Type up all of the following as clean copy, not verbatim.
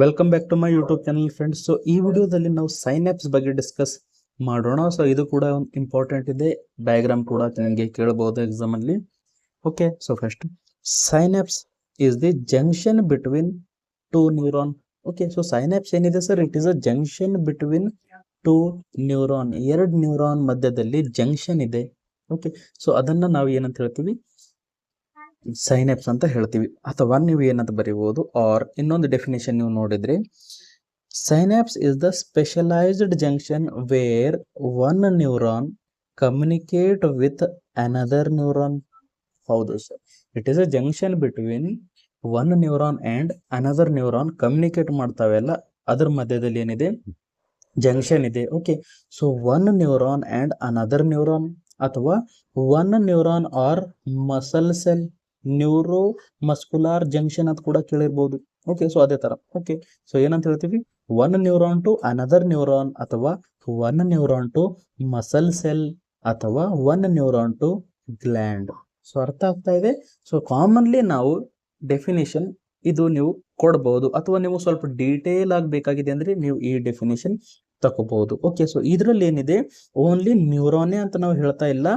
Welcome back to my YouTube channel friends. So ಈ ವಿಡಿಯೋದಲ್ಲಿ ನಾವು ಸೈನ್ಯಾಪ್ಸ್ ಬಗ್ಗೆ ಡಿಸ್ಕಸ್ ಮಾಡೋಣ. ಸೊ ಇದು ಕೂಡ ಒಂದು ಇಂಪಾರ್ಟೆಂಟ್ ಇದೆ, ಡಯಾಗ್ರಾಮ್ ಕೂಡ ನಿಮಗೆ ಕೇಳಬಹುದು ಎಕ್ಸಾಮ್ ಅಲ್ಲಿ. Okay, so first synapse is the junction between two neuron. Okay, so synapse ಏನಿದೆ sir, it is a junction between two neuron. ಎರಡು ನ್ಯೂರಾನ್ ಮಧ್ಯದಲ್ಲಿ ಜಂಕ್ಷನ್ ಇದೆ. ಓಕೆ, ಸೊ ಅದನ್ನ ನಾವು ಏನಂತ ಹೇಳ್ತೀವಿ, ಸೈನ್ಯಾಪ್ಸ್ ಅಂತ ಹೇಳ್ತೀವಿ. ಅಥವಾ ನೀವು ಏನಂತ ಬರೀಬಹುದು, ಆರ್ ಇನ್ನೊಂದು ಡೆಫಿನೇಷನ್ ನೀವು ನೋಡಿದ್ರೆ, synapse is the specialised junction where one neuron communicate with another neuron. ಹೌದು sir, it is a junction between one neuron and another neuron communicate ಮಾಡ್ತಾವೆಲ್ಲ, ಅದ್ರ ಮಧ್ಯದಲ್ಲಿ ಏನಿದೆ, ಜಂಕ್ಷನ್ ಇದೆ. Okay, so one neuron and another neuron, ಅಥವಾ one neuron or muscle cell, neuromuscular junction ಅಂತ ಕೂಡ ಕೇಳಿರ್ಬೋದು. ಓಕೆ, ಸೊ ಅದೇ ತರ. ಓಕೆ, ಸೊ ಏನಂತ ಹೇಳ್ತೀವಿ, one neuron to another neuron, ಅಥವಾ one neuron to muscle cell, ಅಥವಾ one neuron to gland. So ಅರ್ಥ ಆಗ್ತಾ ಇದೆ. ಸೊ ಕಾಮನ್ಲಿ ನಾವು ಡೆಫಿನೇಷನ್ ಇದು ನೀವು ಕೊಡಬಹುದು, ಅಥವಾ ನೀವು ಸ್ವಲ್ಪ ಡೀಟೇಲ್ ಆಗಬೇಕಾಗಿದೆ ಅಂದ್ರೆ ನೀವು ಈ ಡೆಫಿನೇಷನ್ ತಗೋಬಹುದು. ಓಕೆ, ಸೊ ಇದರಲ್ಲಿ ಏನಿದೆ, ಓನ್ಲಿ ನ್ಯೂರಾನೇ ಅಂತ ನಾವು ಹೇಳ್ತಾ ಇಲ್ಲ,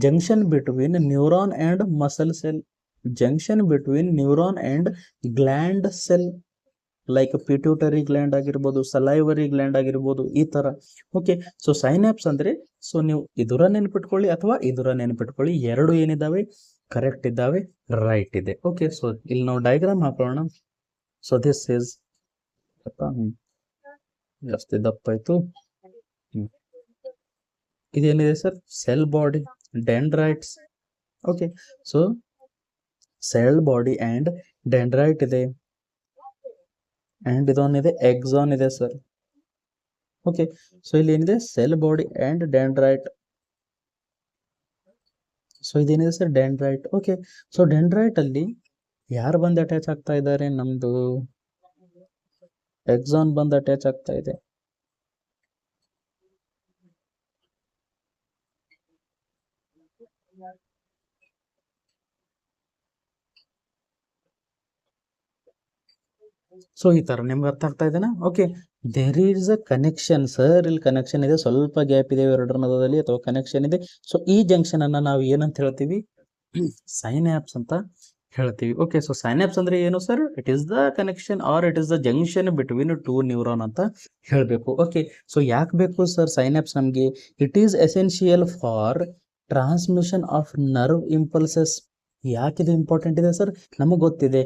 junction between neuron and muscle cell, junction between neuron and gland cell, like pituitary gland ಆಗಿರ್ಬೋದು, ಸಲೈವರಿ ಗ್ಲ್ಯಾಂಡ್ ಆಗಿರ್ಬೋದು, ಈ ತರ. ಓಕೆ, ಸೊ ಸೈನ್ಯಾಪ್ಸ್ ಅಂದ್ರೆ, ಸೊ ನೀವು ಇದರ ನೆನಪಿಟ್ಕೊಳ್ಳಿ ಅಥವಾ ಇದರ ನೆನಪಿಟ್ಕೊಳ್ಳಿ, ಎರಡು ಏನಿದಾವೆ, ಕರೆಕ್ಟ್ ಇದ್ದಾವೆ, ರೈಟ್ ಇದೆ. ಓಕೆ, ಸೊ ಇಲ್ಲಿ ನಾವು ಡಯಾಗ್ರಾಮ್ ಹಾಕೋಣ. ಸೊ ದಿಸ್ ಇಸ್ ಜಾಸ್ತಿ ದಪ್ಪ ಆಯ್ತು. ಇದೇನಿದೆ sir, cell body, dendrites. Okay, so cell body and dendrite ಇದೆ, ಅಂಡ್ ಇದೊಂದಿದೆ ಎಕ್ಸಾನ್ ಇದೆ ಸರ್. ಓಕೆ, ಸೊ ಇಲ್ಲಿ ಏನಿದೆ, cell body and dendrite. So ಇದೇನಿದೆ sir, dendrite. Okay, so dendrite ಅಲ್ಲಿ ಯಾರು ಬಂದು ಅಟ್ಯಾಚ್ ಆಗ್ತಾ ಇದ್ದಾರೆ, ನಮ್ದು ಎಕ್ಸಾನ್ ಬಂದು ಅಟ್ಯಾಚ್ ಆಗ್ತಾ ಇದೆ. ಸೊ ಈ ತರ ನಿಮ್ಗೆ ಅರ್ಥ ಆಗ್ತಾ ಇದೆನಾ? Okay, there is a connection sir, ಇಲ್ಲಿ ಕನೆಕ್ಷನ್ ಇದೆ, ಸ್ವಲ್ಪ ಗ್ಯಾಪ್ ಇದೆ ಎರಡರ ಮಧ್ಯದಲ್ಲಿ, ಅಥವಾ ಕನೆಕ್ಷನ್ ಇದೆ. ಸೊ ಈ ಜಂಕ್ಷನ್ ಅನ್ನ ನಾವು ಏನಂತ ಹೇಳ್ತೀವಿ, ಸೈನ್ಯಾಪ್ಸ್ ಅಂತ ಹೇಳ್ತೀವಿ. ಓಕೆ, ಸೊ ಸೈನ್ಯಾಪ್ಸ್ ಅಂದ್ರೆ ಏನು sir, it is the connection or it is the junction between two neuron ಅಂತ ಹೇಳ್ಬೇಕು. ಓಕೆ, ಸೊ ಯಾಕೆ ಬೇಕು ಸರ್ ಸೈನ್ಯಾಪ್ಸ್ ನಮ್ಗೆ, it is essential for transmission of nerve impulses. ಯಾಕಿದು ಇಂಪಾರ್ಟೆಂಟ್ ಇದೆ ಸರ್, ನಮಗೆ ಗೊತ್ತಿದೆ,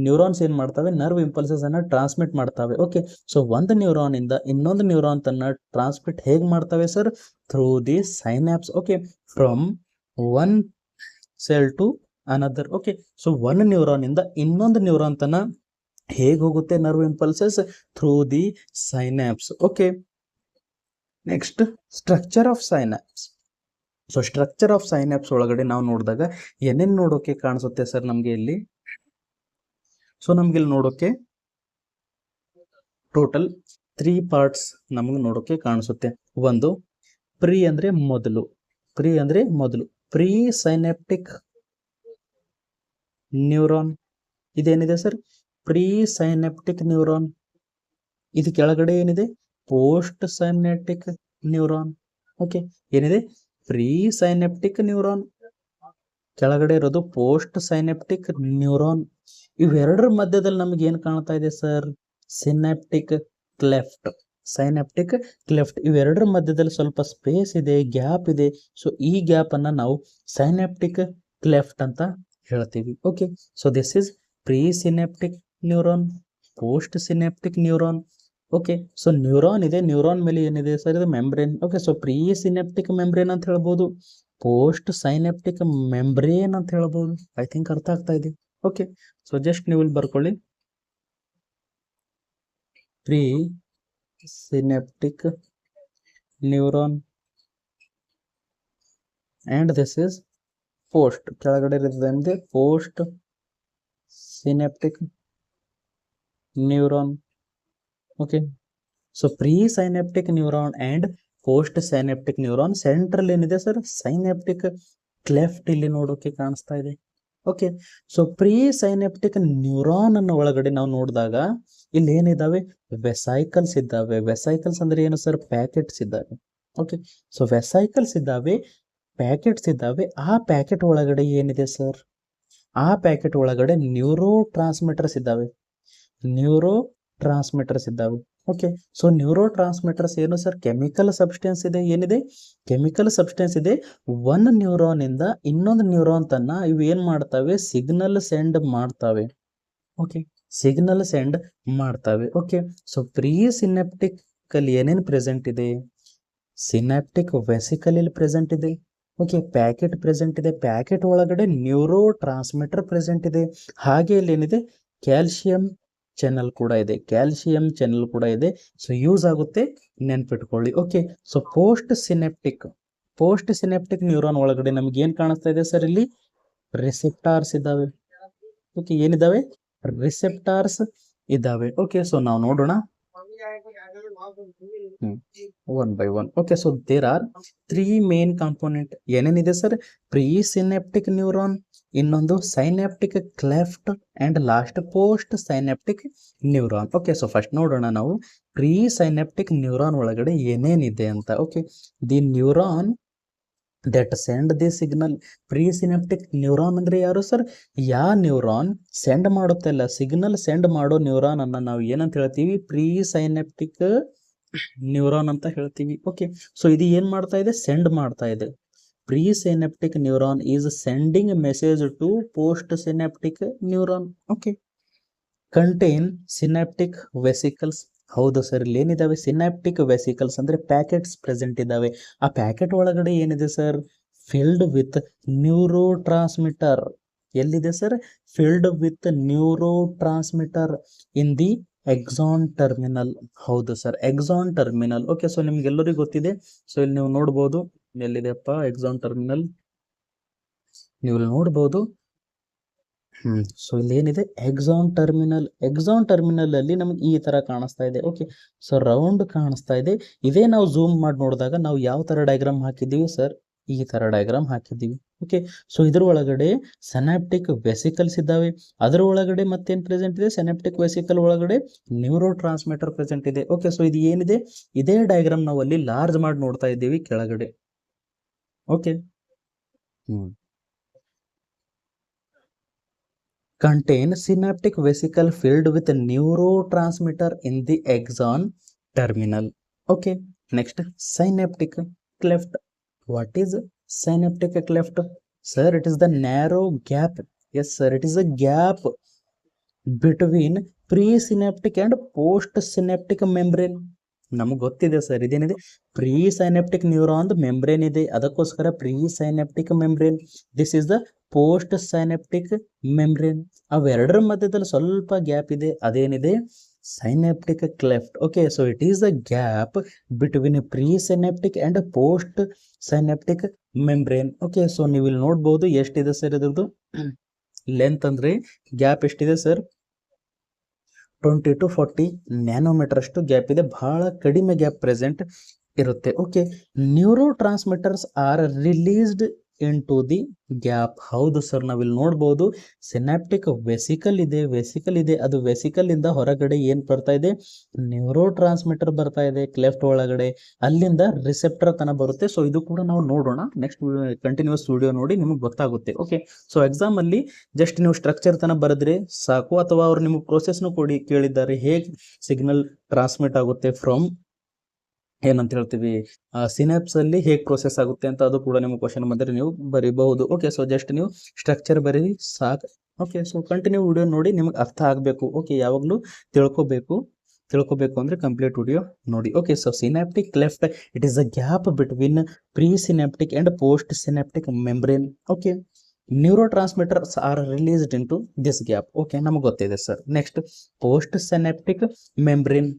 ನ್ಯೂರಾನ್ಸ್ ಏನ್ ಮಾಡ್ತವೆ, ನರ್ವ್ ಇಂಪಲ್ಸಸ್ ಅನ್ನ ಟ್ರಾನ್ಸ್ಮಿಟ್ ಮಾಡ್ತವೆ. ಓಕೆ, ಸೊ ಒಂದು ನ್ಯೂರಾನ್ ಇಂದ ಇನ್ನೊಂದು ನ್ಯೂರಾನ್ ತನ್ನ ಟ್ರಾನ್ಸ್ಮಿಟ್ ಹೇಗ್ ಮಾಡ್ತವೆ sir, through the synapse. Okay, from one cell to another. Okay, so one neuron ಇಂದ ಇನ್ನೊಂದು ನ್ಯೂರಾನ್ ತನ ಹೇಗೆ ಹೋಗುತ್ತೆ nerve impulses, through the synapse. Okay, next structure of synapse. So structure of synapse ಒಳಗಡೆ ನಾವು ನೋಡಿದಾಗ ಏನೇನ್ ನೋಡೋಕೆ ಕಾಣಿಸುತ್ತೆ ಸರ್ ನಮ್ಗೆ ಇಲ್ಲಿ. ಸೊ ನಮ್ಗೆ ಇಲ್ಲಿ ನೋಡೋಕೆ ಟೋಟಲ್ 3 ಪಾರ್ಟ್ಸ್ ನಮ್ಗೆ ನೋಡೋಕೆ ಕಾಣಿಸುತ್ತೆ. ಒಂದು ಪ್ರೀ ಅಂದ್ರೆ ಮೊದಲು, ಪ್ರೀ ಸೈನ್ಯಾಪ್ಟಿಕ್ ನ್ಯೂರಾನ್. ಇದೇನಿದೆ ಸರ್, ಪ್ರೀ ಸೈನ್ಯಾಪ್ಟಿಕ್ ನ್ಯೂರಾನ್. ಇದು ಕೆಳಗಡೆ ಏನಿದೆ, ಪೋಸ್ಟ್ ಸೈನ್ಯಾಪ್ಟಿಕ್ ನ್ಯೂರಾನ್. ಓಕೆ, ಏನಿದೆ, ಪ್ರೀ ಸೈನ್ಯಾಪ್ಟಿಕ್ ನ್ಯೂರಾನ್, ಕೆಳಗಡೆ ಇರೋದು ಪೋಸ್ಟ್ ಸೈನ್ಯಾಪ್ಟಿಕ್ ನ್ಯೂರಾನ್. ಇವೆರಡರ ಮಧ್ಯದಲ್ಲಿ ನಮಗೆ ಏನ್ ಕಾಣ್ತಾ ಇದೆ sir, synaptic cleft, synaptic cleft. ಇವೆರಡರ ಮಧ್ಯದಲ್ಲಿ ಸ್ವಲ್ಪ ಸ್ಪೇಸ್ ಇದೆ, ಗ್ಯಾಪ್ ಇದೆ. ಸೊ ಈ ಗ್ಯಾಪ್ ಅನ್ನ ನಾವು ಸೈನಾಪ್ಟಿಕ್ ಕ್ಲೆಫ್ಟ್ ಅಂತ ಹೇಳ್ತೀವಿ. Okay, so this is pre synaptic neuron, post synaptic neuron. Okay, so neuron ಇದೆ, ನ್ಯೂರಾನ್ ಮೇಲೆ ಏನಿದೆ ಸರ್, ಇದು membrane. Okay, so pre synaptic membrane ಅಂತ ಹೇಳ್ಬೋದು, ಪೋಸ್ಟ್ ಸೈನಾಪ್ಟಿಕ್ ಮೆಂಬ್ರೇನ್ ಅಂತ ಹೇಳ್ಬೋದು. ಐ ಥಿಂಕ್ ಅರ್ಥ ಆಗ್ತಾ ಇದೆ. ಓಕೆ, ಸೊ ಜಸ್ಟ್ ನೀವು ಇಲ್ಲಿ ಬರ್ಕೊಳ್ಳಿ, pre synaptic neuron and this is post, ಕೆಳಗಡೆ ಇರೋದು post synaptic neuron. Okay, so pre synaptic neuron and post synaptic neuron. Central ಏನಿದೆ ಸರ್, ಸೈನಾಪ್ಟಿಕ್ ಕ್ಲೆಫ್ಟ್ ಇಲ್ಲಿ ನೋಡೋಕೆ ಕಾಣಿಸ್ತಾ ಇದೆ. Okay, so pre synaptic neuron ಅನ್ನ ಒಳಗಡೆ ನಾವು ನೋಡಿದಾಗ ಇಲ್ಲಿ ಏನಿದಾವೆ, ವೆಸೈಕಲ್ಸ್ ಇದ್ದಾವೆ. ವೆಸೈಕಲ್ಸ್ ಅಂದ್ರೆ ಏನು ಸರ್? ಪ್ಯಾಕೆಟ್ಸ್ ಇದ್ದಾವೆ. ಓಕೆ, ಸೊ ವೆಸೈಕಲ್ಸ್ ಇದ್ದಾವೆ, ಪ್ಯಾಕೆಟ್ಸ್ ಇದ್ದಾವೆ. ಆ ಪ್ಯಾಕೆಟ್ ಒಳಗಡೆ ಏನಿದೆ ಸರ್? ಆ ಪ್ಯಾಕೆಟ್ ಒಳಗಡೆ ನ್ಯೂರೋ ಟ್ರಾನ್ಸ್ಮಿಟರ್ಸ್ ಇದ್ದಾವೆ. ನ್ಯೂರೋ ಟ್ರಾನ್ಸ್ಮಿಟರ್ಸ್ ಇದ್ದಾವೆ. ಓಕೆ, ಸೊ ನ್ಯೂರೋ ಟ್ರಾನ್ಸ್ಮಿಟರ್ಸ್ ಏನು ಸರ್? ಕೆಮಿಕಲ್ ಸಬ್ಸ್ಟೆನ್ಸ್ ಇದೆ. ಏನಿದೆ? ಕೆಮಿಕಲ್ ಸಬ್ಸ್ಟೆನ್ಸ್ ಇದೆ. ಒಂದು ನ್ಯೂರಾನ್ ಇಂದ ಇನ್ನೊಂದು ನ್ಯೂರಾನ್ ತನ್ನ ಇವು ಏನ್ ಮಾಡ್ತವೆ? ಸಿಗ್ನಲ್ ಸೆಂಡ್ ಮಾಡ್ತವೆ. ಓಕೆ, ಸಿಗ್ನಲ್ ಸೆಂಡ್ ಮಾಡ್ತವೆ. ಓಕೆ, ಸೊ ಪ್ರೀ ಸಿನೆಪ್ಟಿಕ್ ಅಲ್ಲಿ ಏನೇನು ಪ್ರೆಸೆಂಟ್ ಇದೆ? ಸಿನಾಪ್ಟಿಕ್ ವೆಸಿಕಲ್ ಇಲ್ಲಿ ಪ್ರೆಸೆಂಟ್ ಇದೆ. ಓಕೆ, ಪ್ಯಾಕೆಟ್ ಪ್ರೆಸೆಂಟ್ ಇದೆ. ಪ್ಯಾಕೆಟ್ ಒಳಗಡೆ ನ್ಯೂರೋ ಟ್ರಾನ್ಸ್ಮಿಟರ್ ಪ್ರೆಸೆಂಟ್ ಇದೆ. ಹಾಗೆ ಇಲ್ಲಿ ಏನಿದೆ? ಕ್ಯಾಲ್ಸಿಯಂ ಚಾನಲ್ ಕೂಡ ಇದೆ. ಕ್ಯಾಲ್ಸಿಯಂ ಚಾನಲ್ ಕೂಡ ಇದೆ. ಸೊ ಯೂಸ್ ಆಗುತ್ತೆ, ನೆನ್ಪಿಟ್ಕೊಳ್ಳಿ. Okay, so post synoptic neuron ಒಳಗಡೆ ನಮ್ಗೆ ಏನ್ ಕಾಣಿಸ್ತಾ ಇದೆ ಸರ್? ಇಲ್ಲಿ ರಿಸೆಪ್ಟಾರ್ಸ್ ಇದ್ದಾವೆ. ಓಕೆ, ಏನಿದಾವೆ? ರಿಸೆಪ್ಟಾರ್ಸ್ ಇದ್ದಾವೆ. ಓಕೆ, ಸೊ ನಾವು ನೋಡೋಣ one by one. Okay, so there are 3 main component. ಏನೇನಿದೆ ಸರ್? ಪ್ರೀ ಸಿನೆಪ್ಟಿಕ್ ನ್ಯೂರಾನ್, ಇನ್ನೊಂದು synaptic cleft and last post synaptic neuron. Okay, so first ನೋಡೋಣ ನಾವು ಪ್ರೀ ಸೈನಾಪ್ಟಿಕ್ ನ್ಯೂರಾನ್ ಒಳಗಡೆ ಏನೇನಿದೆ ಅಂತ. Okay, the neuron that send the signal. Pre synoptic neuron ಅಂದ್ರೆ ಯಾರು sir? ಯಾ neuron send ಮಾಡುತ್ತಲ್ಲ, signal send ಮಾಡೋ neuron ಅನ್ನ ನಾವು ಏನಂತ ಹೇಳ್ತೀವಿ? ಪ್ರೀ ಸೈನಾಪ್ಟಿಕ್ ನ್ಯೂರಾನ್ ಅಂತ ಹೇಳ್ತೀವಿ. ಓಕೆ, ಸೊ ಇದು ಏನ್ ಮಾಡ್ತಾ ಇದೆ? ಸೆಂಡ್ ಮಾಡ್ತಾ ಇದೆ. Pre synoptic neuron is sending message to post synoptic neuron. Okay, contain synaptic vesicles. ಹೌದು ಸರ್, ಇಲ್ಲಿ ಏನಿದಾವೆ? ಸಿನಾಪ್ಟಿಕ್ ವೆಸಿಕಲ್ಸ್ ಅಂದ್ರೆ ಪ್ಯಾಕೆಟ್ಸ್ ಪ್ರೆಸೆಂಟ್ ಇದಾವೆ. ಆ ಪ್ಯಾಕೆಟ್ ಒಳಗಡೆ ಏನಿದೆ sir? Filled with neurotransmitter. ಎಲ್ಲಿದೆ sir? Filled with neurotransmitter in the axon terminal. ಹೌದು sir, axon terminal. Okay, so ನಿಮ್ಗೆಲ್ಲರಿಗೂ ಗೊತ್ತಿದೆ. ಸೊ ಇಲ್ಲಿ ನೀವು ನೋಡ್ಬೋದು, ಎಲ್ಲಿದೆಪ್ಪ ಎಕ್ಸಾನ್ ಟರ್ಮಿನಲ್? ನೀವು ಇಲ್ಲಿ ನೋಡ್ಬೋದು. ಸೊ ಇಲ್ಲಿ ಏನಿದೆ? ಎಕ್ಸಾನ್ ಟರ್ಮಿನಲ್ ಅಲ್ಲಿ ನಮ್ಗೆ ಈ ತರ ಕಾಣಿಸ್ತಾ ಇದೆ. ಓಕೆ, ಸೊ ರೌಂಡ್ ಕಾಣಿಸ್ತಾ ಇದೆ. ಇದೇ ನಾವು ಝೂಮ್ ಮಾಡಿ ನೋಡಿದಾಗ ನಾವು ಯಾವ ತರ ಡಯಾಗ್ರಾಮ್ ಹಾಕಿದ್ದೀವಿ ಸರ್? ಈ ತರ ಡಯಾಗ್ರಾಮ್ ಹಾಕಿದ್ದೀವಿ. ಓಕೆ, ಸೊ ಇದ್ರ ಒಳಗಡೆ ಸೆನಾಪ್ಟಿಕ್ ವೆಸಿಕಲ್ಸ್ ಇದ್ದಾವೆ. ಅದರ ಒಳಗಡೆ ಮತ್ತೇನ್ ಪ್ರೆಸೆಂಟ್ ಇದೆ? ಸೆನಾಪ್ಟಿಕ್ ವೆಸಿಕಲ್ ಒಳಗಡೆ ನ್ಯೂರೋ ಟ್ರಾನ್ಸ್ಮಿಟರ್ ಪ್ರೆಸೆಂಟ್ ಇದೆ. ಓಕೆ, ಸೊ ಇದು ಏನಿದೆ? ಇದೇ ಡಯಾಗ್ರಾಮ್ ನಾವು ಅಲ್ಲಿ ಲಾರ್ಜ್ ಮಾಡಿ ನೋಡ್ತಾ ಇದ್ದೀವಿ ಕೆಳಗಡೆ. Okay, contain synaptic vesicle filled with neurotransmitter in the axon terminal. Okay, next synaptic cleft. What is synaptic cleft? Sir, it is the narrow gap. Yes sir, it is a gap between presynaptic and postsynaptic membrane. ನಮಗೆ ಗೊತ್ತಿದೆ sir, ಇದೇನಿದೆ? Pre synaptic neuron membrane ಇದೆ, ಅದಕ್ಕೋಸ್ಕರ presynaptic membrane. This is the postsynaptic membrane. ಅವೆರಡರ ಮಧ್ಯದಲ್ಲಿ ಸ್ವಲ್ಪ gap ಇದೆ, ಅದೇನಿದೆ? Synaptic cleft. Okay, so it is the gap between presynaptic and post synaptic membrane. Okay, so ನೀವು ಇಲ್ಲಿ ನೋಡ್ಬೋದು ಎಷ್ಟಿದೆ ಸರ್ ಇದ್ರದ್ದು ಲೆಂತ್, ಅಂದ್ರೆ ಗ್ಯಾಪ್ ಎಷ್ಟಿದೆ ಸರ್? 20 to 40 ನ್ಯಾನೋಮೀಟರ್ ಅಷ್ಟು ಗ್ಯಾಪ್ ಇದೆ. ಬಹಳ ಕಡಿಮೆ ಗ್ಯಾಪ್ ಪ್ರೆಸೆಂಟ್ ಇರುತ್ತೆ. Okay, neurotransmitters are released into the gap. ಹೌದು ಸರ್, ನಾವಿಲ್ಲಿ ನೋಡ್ಬೋದು ಸಿನಾಪ್ಟಿಕ್ ವೆಸಿಕಲ್ ಇದೆ. ಅದು ವೆಸಿಕಲ್ ಇಂದ ಹೊರಗಡೆ ಏನ್ ಬರ್ತಾ ಇದೆ? ನ್ಯೂರೋ ಟ್ರಾನ್ಸ್ಮಿಟರ್ ಬರ್ತಾ ಇದೆ ಕ್ಲೆಫ್ಟ್ ಒಳಗಡೆ, ಅಲ್ಲಿಂದ ರಿಸೆಪ್ಟರ್ ತನ ಬರುತ್ತೆ. ಸೊ ಇದು ಕೂಡ ನಾವು ನೋಡೋಣ ನೆಕ್ಸ್ಟ್ ಕಂಟಿನ್ಯೂಸ್ ವಿಡಿಯೋ ನೋಡಿ ನಿಮಗೆ ಗೊತ್ತಾಗುತ್ತೆ. ಓಕೆ, ಸೊ ಎಕ್ಸಾಮ್ ಅಲ್ಲಿ ಜಸ್ಟ್ ನೀವು ಸ್ಟ್ರಕ್ಚರ್ ತನ ಬರೆದ್ರೆ ಸಾಕು, ಅಥವಾ ಅವ್ರು ನಿಮಗೆ ಪ್ರೋಸೆಸ್ನು ಕೇಳಿದ್ದಾರೆ, ಹೇಗೆ ಸಿಗ್ನಲ್ ಟ್ರಾನ್ಸ್ಮಿಟ್ ಆಗುತ್ತೆ ಫ್ರಮ್ ಏನಂತ ಹೇಳ್ತೀವಿ ಸಿನಾಪ್ಸ್ ಅಲ್ಲಿ ಹೇಗೆ ಪ್ರೋಸೆಸ್ ಆಗುತ್ತೆ ಅಂತ, ಅದು ಕೂಡ ನಿಮ್ಗೆ ಕ್ವಶನ್ ಬಂದರೆ ನೀವು ಬರೀಬಹುದು. ಓಕೆ, ಸೊ ಜಸ್ಟ್ ನೀವು ಸ್ಟ್ರಕ್ಚರ್ ಬರೀರಿ ಸಾಕು. ಓಕೆ, ಸೊ ಕಂಟಿನ್ಯೂ ವಿಡಿಯೋ ನೋಡಿ, ನಿಮ್ಗೆ ಅರ್ಥ ಆಗಬೇಕು. ಓಕೆ, ಯಾವಾಗಲೂ ತಿಳ್ಕೊಬೇಕು ಅಂದ್ರೆ ಕಂಪ್ಲೀಟ್ ವಿಡಿಯೋ ನೋಡಿ. Okay, so synaptic cleft, it is a gap between presynaptic and postsynaptic membrane. Okay, neurotransmitters are released into this gap. Okay, ನಮಗೆ ಗೊತ್ತಿದೆ sir. Next postsynaptic membrane.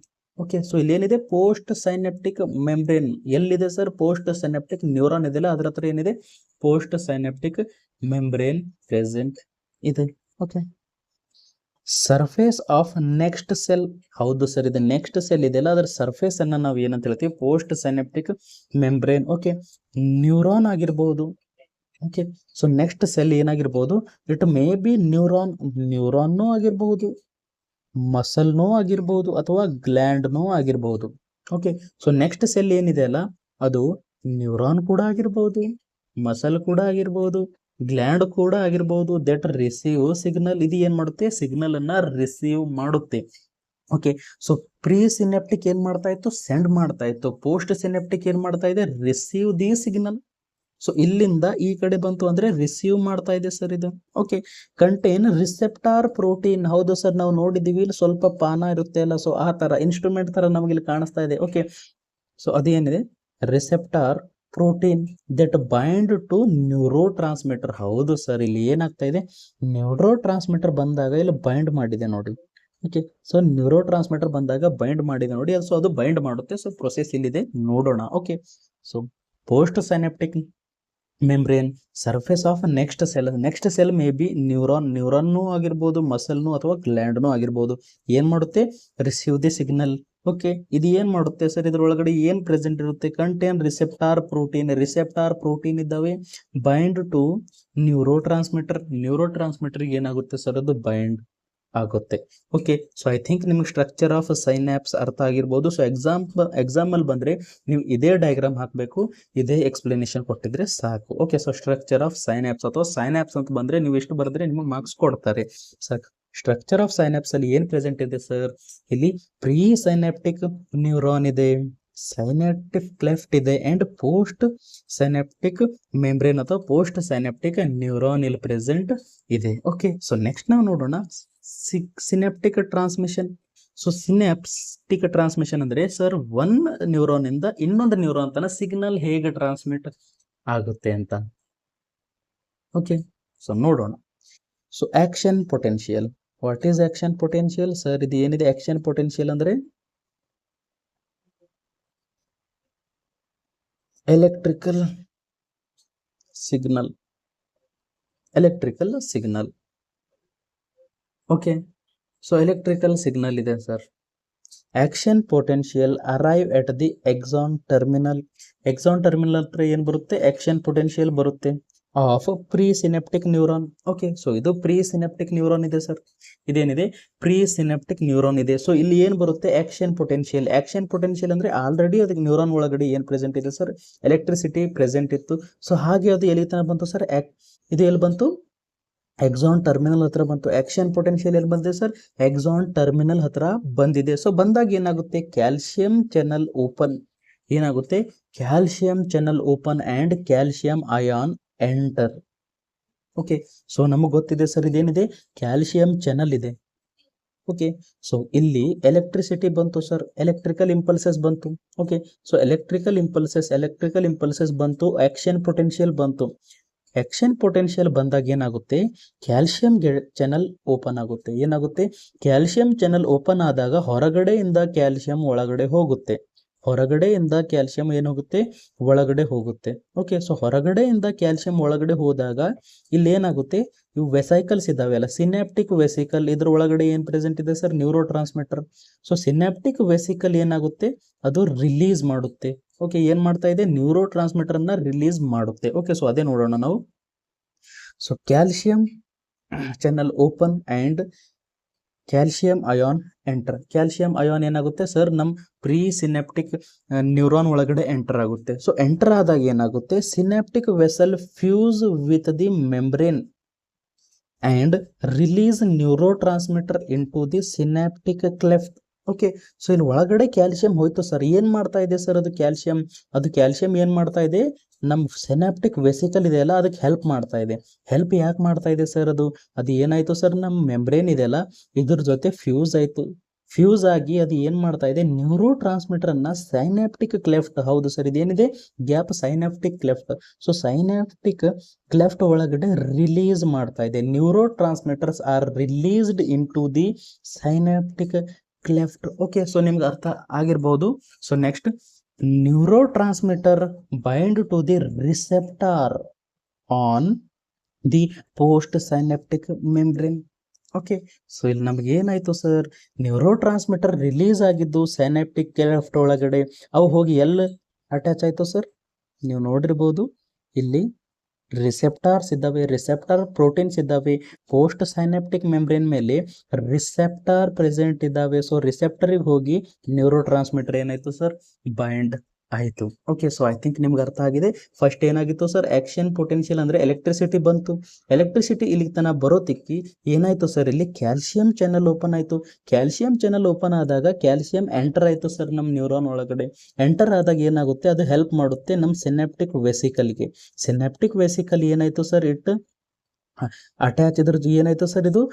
Okay, so ಇಲ್ಲಿ ಏನಿದೆ? Postsynaptic membrane ಎಲ್ಲಿದೆ sir? Post synaptic neuron ಇದೆಯಲ್ಲ, ಅದ್ರ ಹತ್ರ ಏನಿದೆ? Postsynaptic membrane present ಇದೆ. Okay, surface of next cell. ಹೌದು ಸರ್, ಇದು ನೆಕ್ಸ್ಟ್ ಸೆಲ್ ಇದೆಯಲ್ಲ, ಅದರ ಸರ್ಫೇಸ್ ಅನ್ನ ನಾವು ಏನಂತ ಹೇಳ್ತೀವಿ? Postsynaptic membrane. Okay, neuron ಆಗಿರ್ಬಹುದು, ಓಕೆ, ಸೊ ನೆಕ್ಸ್ಟ್ ಸೆಲ್ ಏನಾಗಿರ್ಬೋದು, ಇಟ್ ಮೇ ಬಿ ನ್ಯೂರಾನ್ನೂ ಆಗಿರಬಹುದು, ಮಸಲ್ನೂ ಆಗಿರ್ಬೋದು, ಅಥವಾ ಗ್ಲ್ಯಾಂಡ್ನೂ ಆಗಿರ್ಬೋದು. ಓಕೆ, ಸೊ ನೆಕ್ಸ್ಟ್ ಸೆಲ್ ಏನಿದೆ ಅಲ್ಲ, ಅದು ನ್ಯೂರಾನ್ ಕೂಡ ಆಗಿರ್ಬೋದು, ಮಸಲ್ ಕೂಡ ಆಗಿರ್ಬೋದು, ಗ್ಲ್ಯಾಂಡ್ ಕೂಡ ಆಗಿರ್ಬೋದು. ದಟ್ ರಿಸೀವ್ ಸಿಗ್ನಲ್, ಇದು ಏನ್ ಮಾಡುತ್ತೆ, ಸಿಗ್ನಲ್ ಅನ್ನ ರಿಸೀವ್ ಮಾಡುತ್ತೆ. ಓಕೆ, ಸೊ ಪ್ರೀ ಸಿನೆಪ್ಟಿಕ್ ಏನ್ ಮಾಡ್ತಾ ಇತ್ತು, ಸೆಂಡ್ ಮಾಡ್ತಾ ಇತ್ತು. ಪೋಸ್ಟ್ ಸಿನೆಪ್ಟಿಕ್ ಏನ್ ಮಾಡ್ತಾ ಇದೆ, ರಿಸೀವ್ ದಿ ಸಿಗ್ನಲ್. ಸೊ ಇಲ್ಲಿಂದ ಈ ಕಡೆ ಬಂತು ಅಂದ್ರೆ ರಿಸೀವ್ ಮಾಡ್ತಾ ಇದೆ ಸರ್ ಇದು. Okay, contain receptor protein. ಹೌದು ಸರ್, ನಾವು ನೋಡಿದೀವಿ ಇಲ್ಲಿ ಸ್ವಲ್ಪ ಪಾನ ಇರುತ್ತೆ ಅಲ್ಲ, ಸೊ ಆ ತರ ಇನ್ಸ್ಟ್ರೂಮೆಂಟ್ ತರ ನಮಗೆ ಇಲ್ಲಿ ಕಾಣಿಸ್ತಾ ಇದೆ. ಓಕೆ, ಸೊ ಅದೇನಿದೆ, receptor protein that bind to neurotransmitter. ಹೌದು ಸರ್, ಇಲ್ಲಿ ಏನಾಗ್ತಾ ಇದೆ, ನ್ಯೂರೋ ಟ್ರಾನ್ಸ್ಮಿಟರ್ ಬಂದಾಗ ಇಲ್ಲಿ ಬೈಂಡ್ ಮಾಡಿದೆ ನೋಡಿ. ಓಕೆ, ಸೊ ನ್ಯೂರೋ ಟ್ರಾನ್ಸ್ಮಿಟರ್ ಬಂದಾಗ ಬೈಂಡ್ ಮಾಡಿದೆ ನೋಡಿ, ಸೊ ಅದು ಬೈಂಡ್ ಮಾಡುತ್ತೆ. ಸೊ ಪ್ರೊಸೆಸ್ ಇಲ್ಲಿದೆ, ನೋಡೋಣ. Okay, so postsynaptic membrane surface of next cell may be ನ್ಯೂರಾನ್ನೂ ಆಗಿರ್ಬೋದು, ಮಸಲ್ನು ಅಥವಾ ಗ್ಲ್ಯಾಂಡ್ನೂ ಆಗಿರ್ಬೋದು. ಏನ್ ಮಾಡುತ್ತೆ, ರಿಸೀವ್ ದಿ ಸಿಗ್ನಲ್. ಓಕೆ, ಇದು ಏನ್ ಮಾಡುತ್ತೆ ಸರ್, ಇದ್ರೊಳಗಡೆ ಏನ್ ಪ್ರೆಸೆಂಟ್ ಇರುತ್ತೆ, ಕಂಟೇನ್ ರಿಸೆಪ್ಟಾರ್ ಪ್ರೋಟೀನ್ ಇದ್ದಾವೆ, ಬೈಂಡ್ ಟು ನ್ಯೂರೋ ಟ್ರಾನ್ಸ್ಮಿಟರ್ ಏನಾಗುತ್ತೆ ಸರ್, ಅದು ಬೈಂಡ್ ಆಗುತ್ತೆ. ಓಕೆ, ಸೊ ಐ ಥಿಂಕ್ ನಿಮ್ಗೆ ಸ್ಟ್ರಕ್ಚರ್ ಆಫ್ ಸೈನ್ಯಾಪ್ಸ್ ಅರ್ಥ ಆಗಿರ್ಬೋದು. ಸೊ ಎಕ್ಸಾಂಪಲ್ ಬಂದ್ರೆ ನೀವು ಇದೇ ಡಯಾಗ್ರಾಮ್ ಹಾಕಬೇಕು, ಇದೇ ಎಕ್ಸ್ಪ್ಲನೇಷನ್ ಕೊಟ್ಟಿದ್ರೆ ಸಾಕು. ಓಕೆ, ಸೊ ಸ್ಟ್ರಕ್ಚರ್ ಆಫ್ ಸೈನ್ಯಾಪ್ಸ್ ಅಥವಾ ಸೈನ್ಯಾಪ್ಸ್ ಅಂತ ಬಂದ್ರೆ ನೀವು ಎಷ್ಟು ಬರೆದ್ರೆ ನಿಮಗೆ ಮಾರ್ಕ್ಸ್ ಕೊಡ್ತಾರೆ. ಸಾಕು. ಸ್ಟ್ರಕ್ಚರ್ ಆಫ್ ಸೈನ್ಯಾಪ್ಸ್ ಅಲ್ಲಿ ಏನ್ ಪ್ರೆಸೆಂಟ್ ಇದೆ ಸರ್, ಇಲ್ಲಿ ಪ್ರೀ ಸೈನ್ಯಾಪ್ಟಿಕ್ ನ್ಯೂರಾನ್ ಇದೆ, ಸೈನ್ಯಾಪ್ಟಿಕ್ ಕ್ಲೆಫ್ಟ್ ಇದೆ, ಅಂಡ್ ಪೋಸ್ಟ್ ಸೈನ್ಯಾಪ್ಟಿಕ್ ಮೆಂಬ್ರೇನ್ ಅಥವಾ ಪೋಸ್ಟ್ ಸೈನ್ಯಾಪ್ಟಿಕ್ ನ್ಯೂರಾನ್ ಇಲ್ಲಿ ಪ್ರೆಸೆಂಟ್ ಇದೆ. ಓಕೆ, ಸೊ ನೆಕ್ಸ್ಟ್ ನಾವು ನೋಡೋಣ synaptic transmission. So synaptic transmission ಅಂದ್ರೆ ಸರ್, ಒನ್ ನ್ಯೂರಾನ್ ಇಂದ ಇನ್ನೊಂದು ನ್ಯೂರಾನ್ ತನ ಸಿಗ್ನಲ್ ಹೇಗೆ ಟ್ರಾನ್ಸ್ಮಿಟ್ ಆಗುತ್ತೆ ಅಂತ. ಓಕೆ, ಸೊ ನೋಡೋಣ. So action potential. What is action potential sir, ಇದು ಏನಿದೆ ಆಕ್ಷನ್ ಪೊಟೆನ್ಶಿಯಲ್ ಅಂದ್ರೆ electrical signal. Okay, so electrical signal ಇದೆ sir. Action potential arrive at the axon terminal ಹತ್ರ ಏನ್ ಬರುತ್ತೆ, ಆಕ್ಷನ್ ಪೊಟೆನ್ಶಿಯಲ್ ಬರುತ್ತೆ of pre synoptic neuron. Okay, so ಇದು pre synoptic neuron ಇದೆ ಸರ್, ಇದೇನಿದೆ ಪ್ರೀ ಸಿನೆಪ್ಟಿಕ್ ನ್ಯೂರಾನ್ ಇದೆ. ಸೊ ಇಲ್ಲಿ ಏನ್ ಬರುತ್ತೆ, ಆಕ್ಷನ್ ಪೊಟೆನ್ಶಿಯಲ್ ಅಂದ್ರೆ ಆಲ್ರೆಡಿ ಅದಕ್ಕೆ ನ್ಯೂರಾನ್ ಒಳಗಡೆ ಏನ್ ಪ್ರೆಸೆಂಟ್ ಇದೆ ಸರ್, ಎಲೆಕ್ಟ್ರಿಸಿಟಿ ಪ್ರೆಸೆಂಟ್ ಇತ್ತು. ಸೊ ಹಾಗೆ ಅದು ಎಲ್ಲಿ ತನಕ ಬಂತು ಸರ್, ಇದು ಎಲ್ಲಿ ಬಂತು, ಎಕ್ಸಾನ್ ಟರ್ಮಿನಲ್ ಹತ್ರ ಬಂತು. ಆಕ್ಷನ್ ಪೊಟೆನ್ಶಿಯಲ್ ಎಲ್ಲಿ ಬಂದಿದೆ ಸರ್, ಎಕ್ಸಾನ್ ಟರ್ಮಿನಲ್ ಹತ್ರ ಬಂದಿದೆ. ಸೊ ಬಂದಾಗ ಏನಾಗುತ್ತೆ, ಕ್ಯಾಲ್ಸಿಯಂ ಚಾನಲ್ ಓಪನ್, ಏನಾಗುತ್ತೆ calcium channel open and calcium ion enter. Okay, so ನಮಗೆ ಗೊತ್ತಿದೆ ಸರ್, ಇದೇನಿದೆ ಕ್ಯಾಲ್ಸಿಯಂ ಚಾನಲ್ ಇದೆ. ಓಕೆ, ಸೊ ಇಲ್ಲಿ ಎಲೆಕ್ಟ್ರಿಸಿಟಿ ಬಂತು ಸರ್, ಎಲೆಕ್ಟ್ರಿಕಲ್ ಇಂಪಲ್ಸಸ್ ಬಂತು. ಓಕೆ, ಸೊ ಎಲೆಕ್ಟ್ರಿಕಲ್ ಇಂಪಲ್ಸಸ್ ಬಂತು, ಆಕ್ಷನ್ ಪೊಟೆನ್ಶಿಯಲ್ ಬಂತು. ಆಕ್ಷನ್ ಪೊಟೆನ್ಶಿಯಲ್ ಬಂದಾಗ ಏನಾಗುತ್ತೆ, ಕ್ಯಾಲ್ಸಿಯಂ ಚಾನಲ್ ಓಪನ್ ಆಗುತ್ತೆ. ಏನಾಗುತ್ತೆ, ಕ್ಯಾಲ್ಸಿಯಂ ಚಾನಲ್ ಓಪನ್ ಆದಾಗ ಹೊರಗಡೆಯಿಂದ ಕ್ಯಾಲ್ಸಿಯಂ ಒಳಗಡೆ ಹೋಗುತ್ತೆ. ಒಳಗಡೆ ಹೋಗುತ್ತೆ. ಓಕೆ, ಸೊ ಹೊರಗಡೆಯಿಂದ ಕ್ಯಾಲ್ಸಿಯಂ ಒಳಗಡೆ ಹೋದಾಗ ಇಲ್ಲಿ ಏನಾಗುತ್ತೆ, ಇವು ವೆಸೈಕಲ್ಸ್ ಇದಾವೆ ಅಲ್ಲ, ಸಿನಾಪ್ಟಿಕ್ ವೆಸಿಕಲ್, ಇದ್ರ ಒಳಗಡೆ ಏನ್ ಪ್ರೆಸೆಂಟ್ ಇದೆ sir, neurotransmitter. So synaptic vesicle ಏನಾಗುತ್ತೆ, ಅದು ರಿಲೀಸ್ ಮಾಡುತ್ತೆ. ಓಕೆ, ಏನ್ ಮಾಡ್ತಾ ಇದೆ, ನ್ಯೂರೋ ಟ್ರಾನ್ಸ್ಮಿಟರ್ ಅನ್ನ ರಿಲೀಸ್ ಮಾಡುತ್ತೆ. ಓಕೆ, ಸೊ ಅದೇ ನೋಡೋಣ ನಾವು. So calcium channel open and calcium ion enter. Calcium ion ಏನಾಗುತ್ತೆ ಸರ್, ನಮ್ ಪ್ರೀ ಸಿನೆಪ್ಟಿಕ್ ನ್ಯೂರಾನ್ ಒಳಗಡೆ ಎಂಟರ್ ಆಗುತ್ತೆ. ಸೊ ಎಂಟರ್ ಆದಾಗ ಏನಾಗುತ್ತೆ, synaptic vessel fuse with the membrane and release neurotransmitter into the synaptic cleft. Okay, so ಇಲ್ಲಿ ಒಳಗಡೆ calcium ಹೋಯ್ತು sir, ಏನ್ ಮಾಡ್ತಾ ಇದೆ ಸರ್, ಅದು ಕ್ಯಾಲ್ಸಿಯಂ ಏನ್ ಮಾಡ್ತಾ ಇದೆ, ನಮ್ ಸಿನಾಪ್ಟಿಕ್ ವೆಸಿಕಲ್ ಇದೆ ಅಲ್ಲ, ಅದಕ್ಕೆ ಹೆಲ್ಪ್ ಮಾಡ್ತಾ ಇದೆ. ಹೆಲ್ಪ್ ಯಾಕೆ ಮಾಡ್ತಾ ಇದೆ ಸರ್, ಅದು ಏನಾಯ್ತು ಸರ್, ನಮ್ ಮೆಂಬ್ರೇನ್ ಇದೆ ಅಲ್ಲ, ಇದ್ರ ಜೊತೆ ಫ್ಯೂಸ್ ಆಯ್ತು. ಫ್ಯೂಸ್ ಆಗಿ ಅದು ಏನ್ ಮಾಡ್ತಾ ಇದೆ, ನ್ಯೂರೋ ಟ್ರಾನ್ಸ್ಮಿಟರ್ ಅನ್ನ ಸೈನಾಪ್ಟಿಕ್ ಕ್ಲೆಫ್ಟ್. ಹೌದು ಸರ್, ಇದೇನಿದೆ gap, synaptic cleft. So synaptic cleft ಒಳಗಡೆ ರಿಲೀಸ್ ಮಾಡ್ತಾ ಇದೆ. Neurotransmitters are released into the synaptic cleft. Okay, so ನಿಮ್ಗೆ ಅರ್ಥ ಆಗಿರ್ಬಹುದು. So next, neurotransmitter bind to the receptor on the postsynaptic membrane. Okay, so ಇಲ್ಲಿ ನಮ್ಗೆ ಏನಾಯ್ತು sir, neurotransmitter release ಆಗಿದ್ದು synaptic cleft ಒಳಗಡೆ, ಅವು ಹೋಗಿ ಎಲ್ಲಿ ಅಟ್ಯಾಚ್ ಆಯ್ತು ಸರ್, ನೀವು ನೋಡಿರ್ಬೋದು ಇಲ್ಲಿ ರಿಸೆಪ್ಟಾರ್ಸ್ ಇದ್ದಾವೆ, ರಿಸೆಪ್ಟಾರ್ ಪ್ರೋಟೀನ್ಸ್ ಇದ್ದಾವೆ, ಪೋಸ್ಟ್ ಸೈನಾಪ್ಟಿಕ್ ಮೆಂಬ್ರೇನ್ ಮೇಲೆ ರಿಸೆಪ್ಟಾರ್ ಪ್ರೆಸೆಂಟ್ ಇದ್ದಾವೆ. ಸೊ ರಿಸೆಪ್ಟರಿಗೆ ಹೋಗಿ ನ್ಯೂರೋ ಟ್ರಾನ್ಸ್ಮಿಟರ್ ಏನಾಯ್ತು ಸರ್, ಬೈಂಡ್ ಆಯಿತು. ಓಕೆ, ಸೊ ಐ ಥಿಂಕ್ ನಿಮ್ಗೆ ಅರ್ಥ ಆಗಿದೆ. ಫಸ್ಟ್ ಏನಾಗಿತ್ತು ಸರ್, ಆಕ್ಷನ್ ಪೊಟೆನ್ಷಿಯಲ್ ಅಂದ್ರೆ ಎಲೆಕ್ಟ್ರಿಸಿಟಿ ಬಂತು. ಎಲೆಕ್ಟ್ರಿಸಿಟಿ ಇಲ್ಲಿ ತನ ಬರೋತಿಕ್ಕಿ ಏನಾಯ್ತು ಸರ್, ಇಲ್ಲಿ ಕ್ಯಾಲ್ಸಿಯಂ ಚಾನಲ್ ಓಪನ್ ಆಯ್ತು. ಕ್ಯಾಲ್ಸಿಯಂ ಚಾನಲ್ ಓಪನ್ ಆದಾಗ ಕ್ಯಾಲ್ಸಿಯಂ ಎಂಟರ್ ಆಯ್ತು ಸರ್ ನಮ್ಮ ನ್ಯೂರಾನ್ ಒಳಗಡೆ. ಎಂಟರ್ ಆದಾಗ ಏನಾಗುತ್ತೆ, ಅದು ಹೆಲ್ಪ್ ಮಾಡುತ್ತೆ ನಮ್ಮ ಸಿನಾಪ್ಟಿಕ್ ವೆಸಿಕಲ್ಗೆ. ಸಿನಾಪ್ಟಿಕ್ ವೆಸಿಕಲ್ ಏನಾಯ್ತು ಸರ್, ಇಟ್ ಅಟ್ಯಾಚ್, ಇದ್ರದ್ದು ಏನಾಯ್ತು ಸರ್, ಇದು